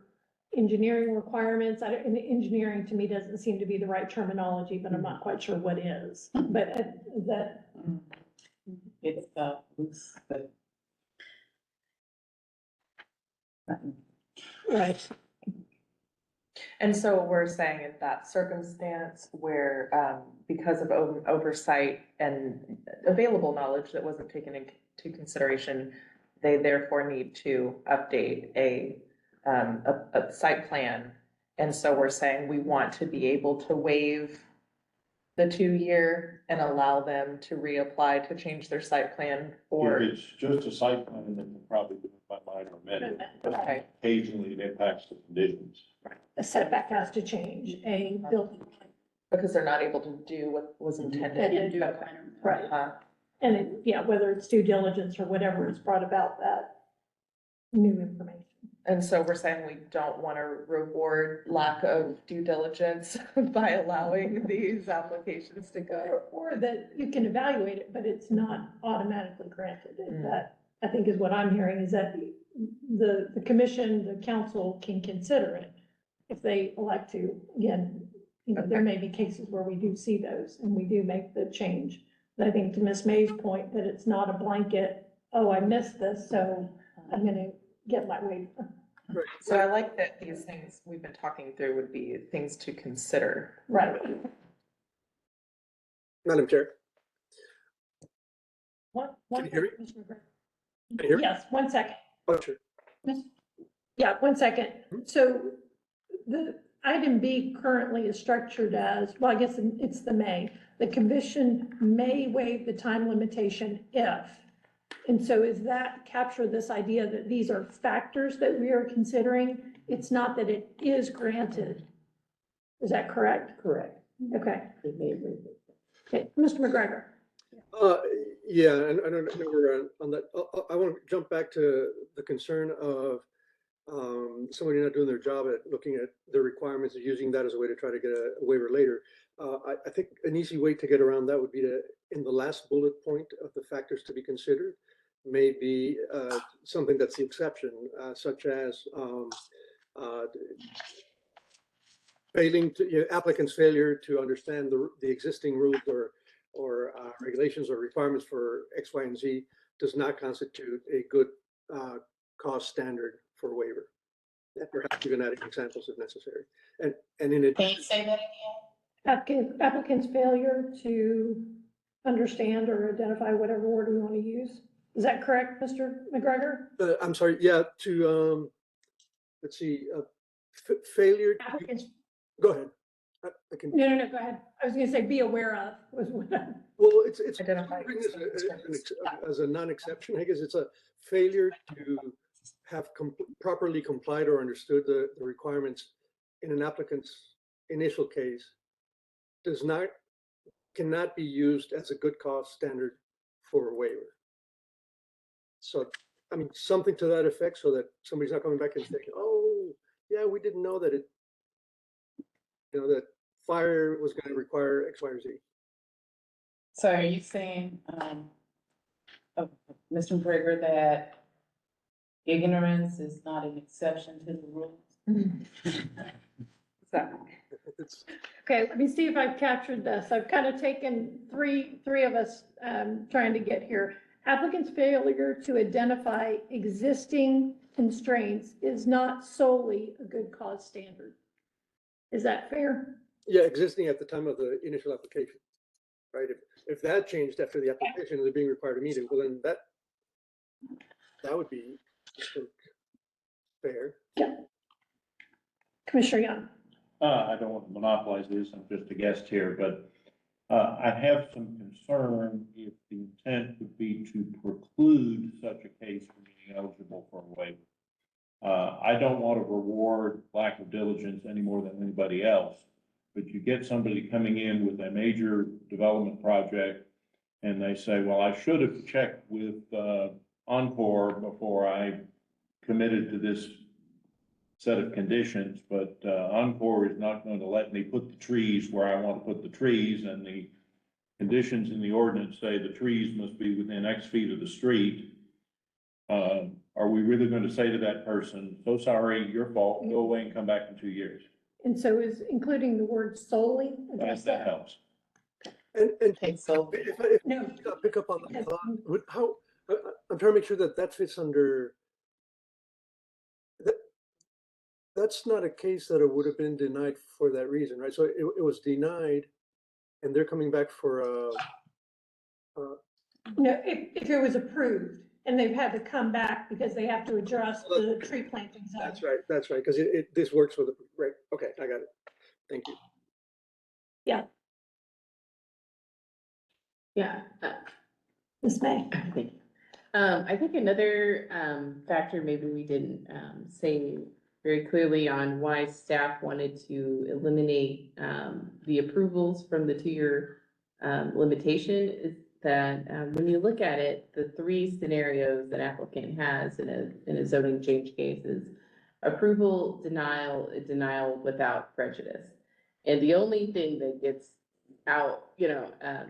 engineering requirements. And engineering to me doesn't seem to be the right terminology, but I'm not quite sure what is. But that, it's, but. right. And so we're saying in that circumstance where, because of oversight and available knowledge that wasn't taken into consideration, they therefore need to update a site plan. And so we're saying we want to be able to waive the 2-year and allow them to reapply to change their site plan If or, it's just a site plan, then we'll probably do it by minor amendment. okay, Occasionally it impacts the conditions. A setback has to change, a building. because they're not able to do what was intended. Can't do a Okay. minor. Right. And it, yeah, whether it's due diligence or whatever has brought about that new information. And so we're saying we don't want to reward lack of due diligence by allowing these applications to go. Or that you can evaluate it, but it's not automatically granted. Mm. That, I think is what I'm hearing, is that the commission, the council can consider it if they elect to. Again, you know, there may be cases where we do see those and we do make the change. But I think to Ms. May's point, that it's not a blanket, oh, I missed this, so I'm gonna get my waiver. Right. So I like that these things we've been talking through would be things to consider. Right. Madam Chair, One Can you hear me? second, Mr. McGregor. Can you hear me? Yes, 1 second. Oh, sure. Yeah, 1 second. So the item B currently is structured as, well, I guess it's the may. The commission may waive the time limitation if. And so is that capture this idea that these are factors that we are considering? It's not that it is granted. Is that correct? Correct. Okay. It may waive it. Okay, Mr. McGregor. Yeah, and I don't know we're on that. I want to jump back to the concern of somebody not doing their job at looking at their requirements and using that as a way to try to get a waiver later. I think an easy way to get around that would be to, in the last bullet point of the factors to be considered, maybe something that's the exception, such as applicant's failure to understand the existing rules or regulations or requirements for X, Y, and Z does not constitute a good cost standard for waiver. And perhaps even adding examples if necessary. And in it. Can you say that again? Applicant's failure to understand or identify whatever word we want to use. Is that correct, Mr. McGregor? I'm sorry, yeah, to, let's see, failure. Applicants, Go ahead. I can. no, go ahead. I was gonna say be aware of was what. Well, it's Identify as a non-exception. I guess it's a failure to have properly complied or understood the requirements in an applicant's initial case cannot be used as a good cost standard for a waiver. So, I mean, something to that effect so that somebody's not coming back and saying, oh, yeah, we didn't know that that fire was going to require X, Y, or Z. So are you saying, Mr. McGregor, that ignorance is not an exception to the rules? It's, Okay, let me see if I've captured this. I've kind of taken three of us trying to get here. Applicant's failure to identify existing constraints is not solely a good cause standard. Is that fair? yeah, existing at the time of the initial application, right? If that changed after the application and they're being required to meet it, well, then that would be, I think, fair. Yeah. Commissioner Young. I don't want to monopolize this, I'm just a guest here, but I have some concern if the intent would be to preclude such a case from being eligible for a waiver. I don't want to reward lack of diligence any more than anybody else, but you get somebody coming in with a major development project and they say, well, I should have checked with Encore before I committed to this set of conditions, but Encore is not going to let me put the trees where I want to put the trees, and the conditions in the ordinance say the trees must be within X feet of the street. Are we really going to say to that person, so sorry, your fault, go away and come back in 2 years? And so is including the word solely address That helps. And Okay, so if No. I pick up on that thought, how, I'm trying to make sure that fits under, that's not a case that it would have been denied for that reason, right? So it was denied and they're coming back for No, if it was approved and they've had to come back because they have to address the tree planting zone. that's right, because this works with the, right, okay, I got it. Thank you. Yeah. Ms. May. Thank you. I think another factor maybe we didn't say very clearly on why staff wanted to eliminate the approvals from the 2-year limitation is that when you look at it, the 3 scenarios that applicant has in a zoning change case is approval, denial without prejudice. And the only thing that gets out,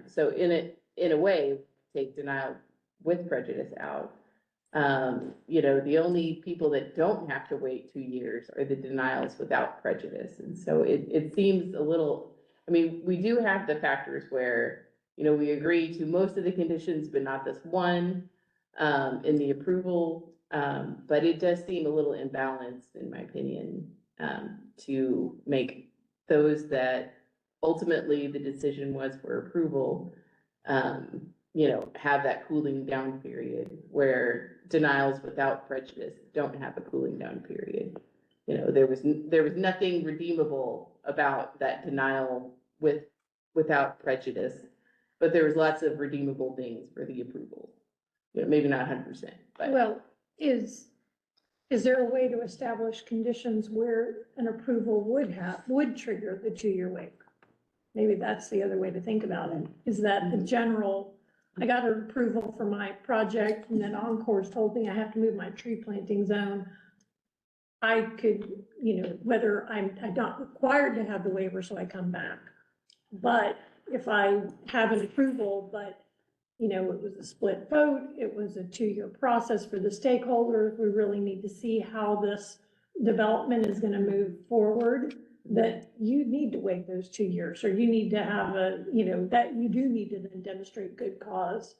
so in a way, take denial with prejudice out. The only people that don't have to wait 2 years are the denials without prejudice. And so it seems a little, we do have the factors where, we agree to most of the conditions, but not this one. In the approval But it does seem a little imbalanced, in my opinion, to make those that ultimately the decision was for approval, have that cooling down period where denials without prejudice don't have a cooling down period. There was nothing redeemable about that denial without prejudice, but there was lots of redeemable things for the approval. Maybe not 100%, but. Well, is there a way to establish conditions where an approval would trigger the 2-year waiver? Maybe that's the other way to think about it, is that the general, I got an approval for my project and then Encore's told me I have to move my tree planting zone. I could, whether I'm not required to have the waiver, so I come back. But if I have an approval, but it was a split vote, it was a 2-year process for the stakeholders, we really need to see how this development is gonna move forward, that you need to wait those 2 years, or you need to have that you do need to then demonstrate good cause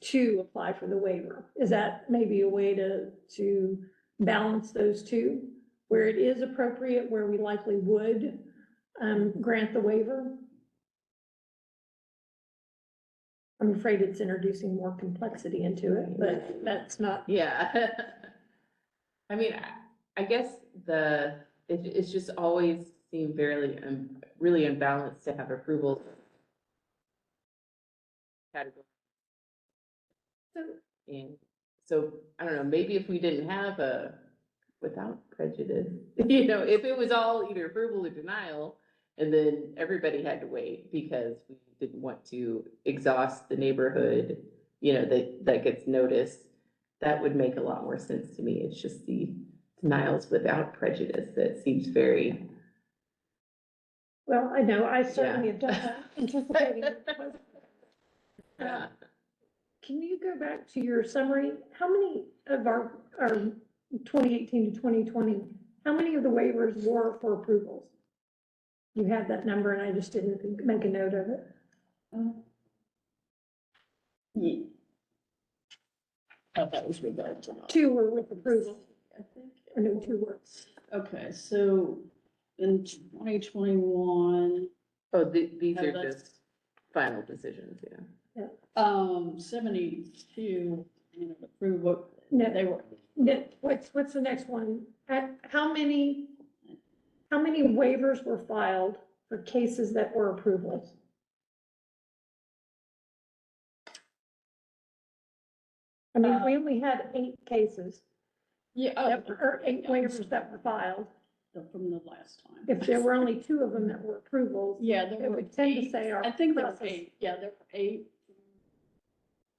to apply for the waiver. Is that maybe a way to balance those two, where it is appropriate, where we likely would grant the waiver? I'm afraid it's introducing more complexity into it, but that's not. Yeah. I mean, I guess it's just always seemed really unbalanced to have approval category. And so, I don't know, maybe if we didn't have a without prejudice, if it was all either approval or denial, and then everybody had to wait because we didn't want to exhaust the neighborhood, that gets noticed, that would make a lot more sense to me. It's just the denials without prejudice that seems very. Well, I know, I certainly have done that, anticipating. Yeah. Can you go back to your summary? How many of our 2018 to 2020, how many of the waivers were for approvals? You had that number and I just didn't make a note of it. Yeah. Oh, that was regard to. 2 were with approval, I think. or no, 2 were. Okay, so in 2021, Oh, these Oh, are that's- just final decisions, yeah. 72, approved what No, they were. no, what's the next one? How many waivers were filed for cases that were approvals? I mean, we only had 8 cases, Yeah, or 8 waivers that were filed. from the last time. If there were only 2 of them that were approvals, Yeah, there it were would tend to 8. say our I think there were process. 8. Yeah, there were 8.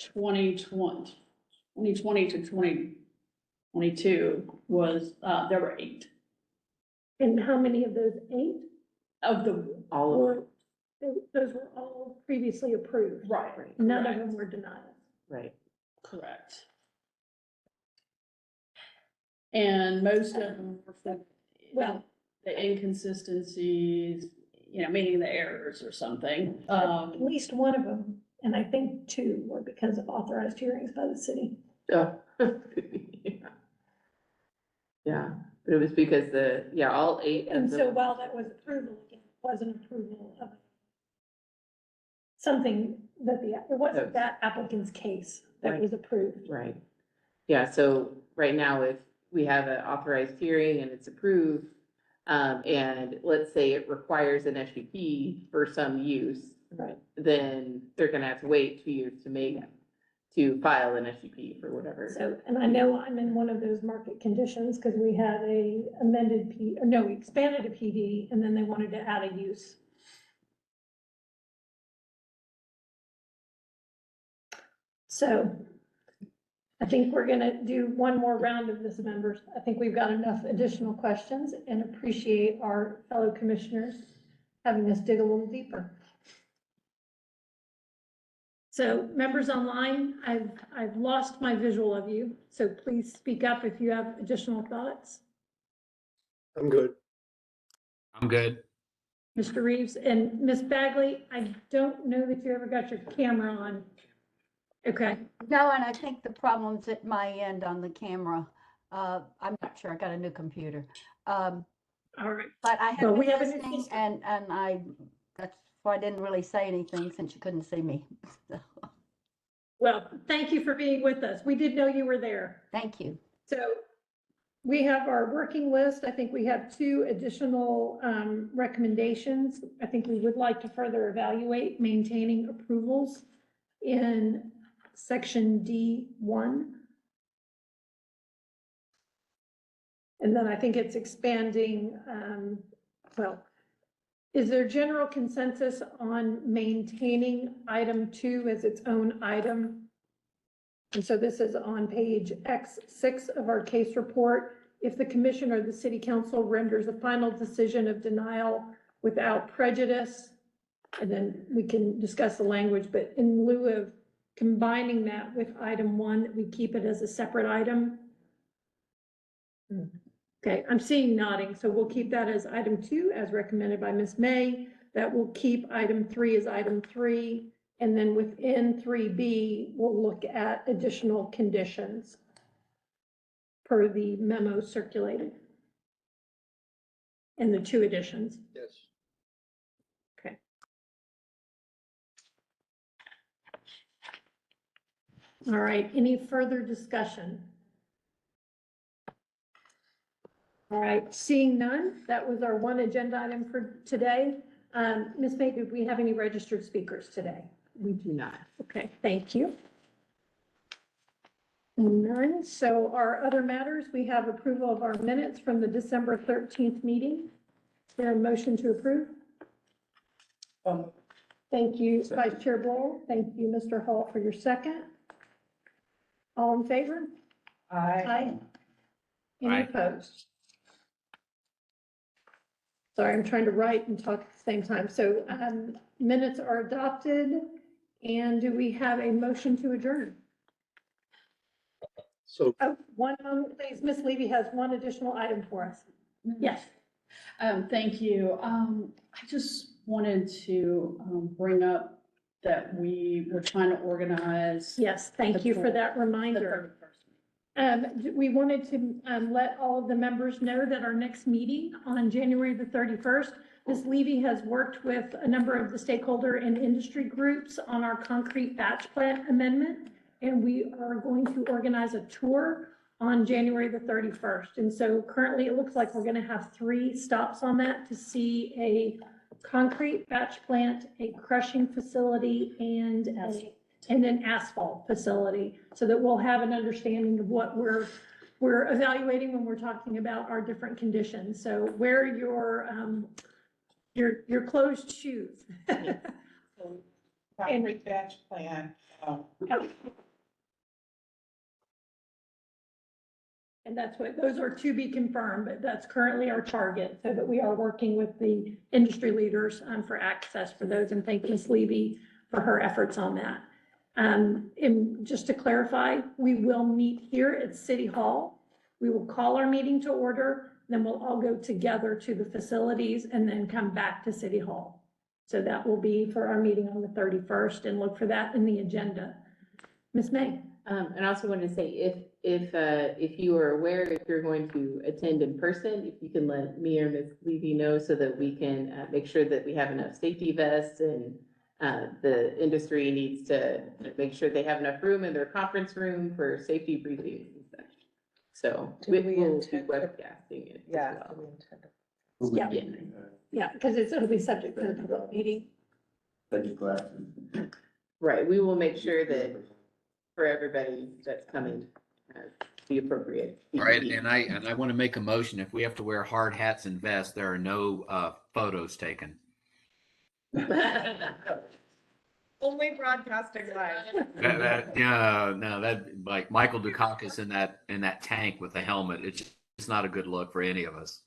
2020 to 2022 was, there were 8 And how many of those 8 of the, All of were, those were all previously approved? right. None of correct, them were denied. right. Correct. And most of them were for, Well, the inconsistencies, meaning the errors or something. at least one of them, and I think 2 were because of authorized hearings by the city. Oh. Yeah, but it was because all 8 of And so them. while that was approval, it wasn't approval of something that it wasn't that applicant's case that Right. was approved. Right. Yeah, so right now, if we have an authorized hearing and it's approved, and let's say it requires an SUP for some use, Right. then they're gonna have to wait 2 years to file an SUP for whatever. So, and I know I'm in one of those market conditions because we had we expanded a PD and then they wanted to add a use. So I think we're gonna do one more round of this, members. I think we've got enough additional questions and appreciate our fellow commissioners having us dig a little deeper. So members online, I've lost my visual of you, so please speak up if you have additional thoughts. I'm good. I'm good. Mr. Reeves and Ms. Bagley, I don't know that you ever got your camera on. Okay, No, and I think the problem's at my end on the camera. I'm not sure. I got a new computer. all right. But I have Well, we been have a new listening system. and that's why I didn't really say anything since you couldn't see me. So, Well, thank you for being with us. We did know you were there. thank you. So we have our working list. I think we have 2 additional recommendations. I think we would like to further evaluate maintaining approvals in section D1. And then I think it's expanding, well, is there general consensus on maintaining item 2 as its own item? And so this is on page X6 of our case report. If the commission or the city council renders a final decision of denial without prejudice, and then we can discuss the language, but in lieu of combining that with item 1, we keep it as a separate item. Okay, I'm seeing nodding, so we'll keep that as item 2 as recommended by Ms. May. That will keep item 3 as item 3. And then within 3B, we'll look at additional conditions per the memo circulated. And the 2 additions. Yes. Okay. All right, any further discussion? All right, seeing none, that was our 1 agenda item for today. Ms. May, did we have any registered speakers today? We do not. Okay, thank you. None. So our other matters, we have approval of our minutes from the December 13th meeting. Is there a motion to approve? Thank you, Vice Chair Blow. Thank you, Mr. Hall, for your second. All in favor? Aye. Any Aye. opposed? Sorry, I'm trying to write and talk at the same time. So minutes are adopted. And do we have a motion to adjourn? So Oh, one moment, please. Ms. Levy has 1 additional item for us. Yes. Thank you. I just wanted to bring up that we were trying to organize. Yes, thank you for that reminder. We wanted to let all of the members know that our next meeting on January the 31st, Ms. Levy has worked with a number of the stakeholder and industry groups on our concrete batch plant amendment. And we are going to organize a tour on January the 31st. And so currently it looks like we're going to have 3 stops on that to see a concrete batch plant, a crushing facility, and an asphalt facility, so that we'll have an understanding of what we're evaluating when we're talking about our different conditions. So wear your closed shoes. Concrete batch plant. And that's what, those are to be confirmed, but that's currently our target, so that we are working with the industry leaders for access for those, and thank Ms. Levy for her efforts on that. And just to clarify, we will meet here at City Hall. We will call our meeting to order, then we'll all go together to the facilities and then come back to City Hall. So that will be for our meeting on the 31st, and look for that in the agenda. Ms. May. And I also wanted to say, if you are aware, if you're going to attend in person, if you can let me or Ms. Levy know, so that we can make sure that we have enough safety vests, and the industry needs to make sure they have enough room in their conference room for safety briefings and such. So Do we we will be intend to- webcasting it as Yeah. well. we intend to- Yeah. Yeah, because it'll be subject to the public meeting. Right, we will make sure that for everybody that's coming, the appropriate. All right, PPE. and I want to make a motion. If we have to wear hard hats and vests, there are no photos taken. Only broadcasting live. That like Michael Dukakis in that tank with the helmet. It's not a good look for any of us.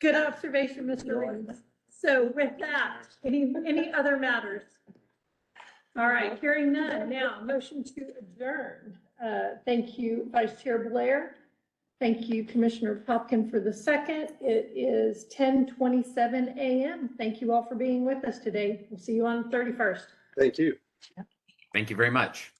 Good observation, Mr. Williams. So with that, any other matters? All right, hearing none. Now, motion to adjourn. Thank you, Vice Chair Blair. Thank you, Commissioner Popkin, for the second. It is 10:27 a.m. Thank you all for being with us today. We'll see you on the 31st. thank you. Thank you very much.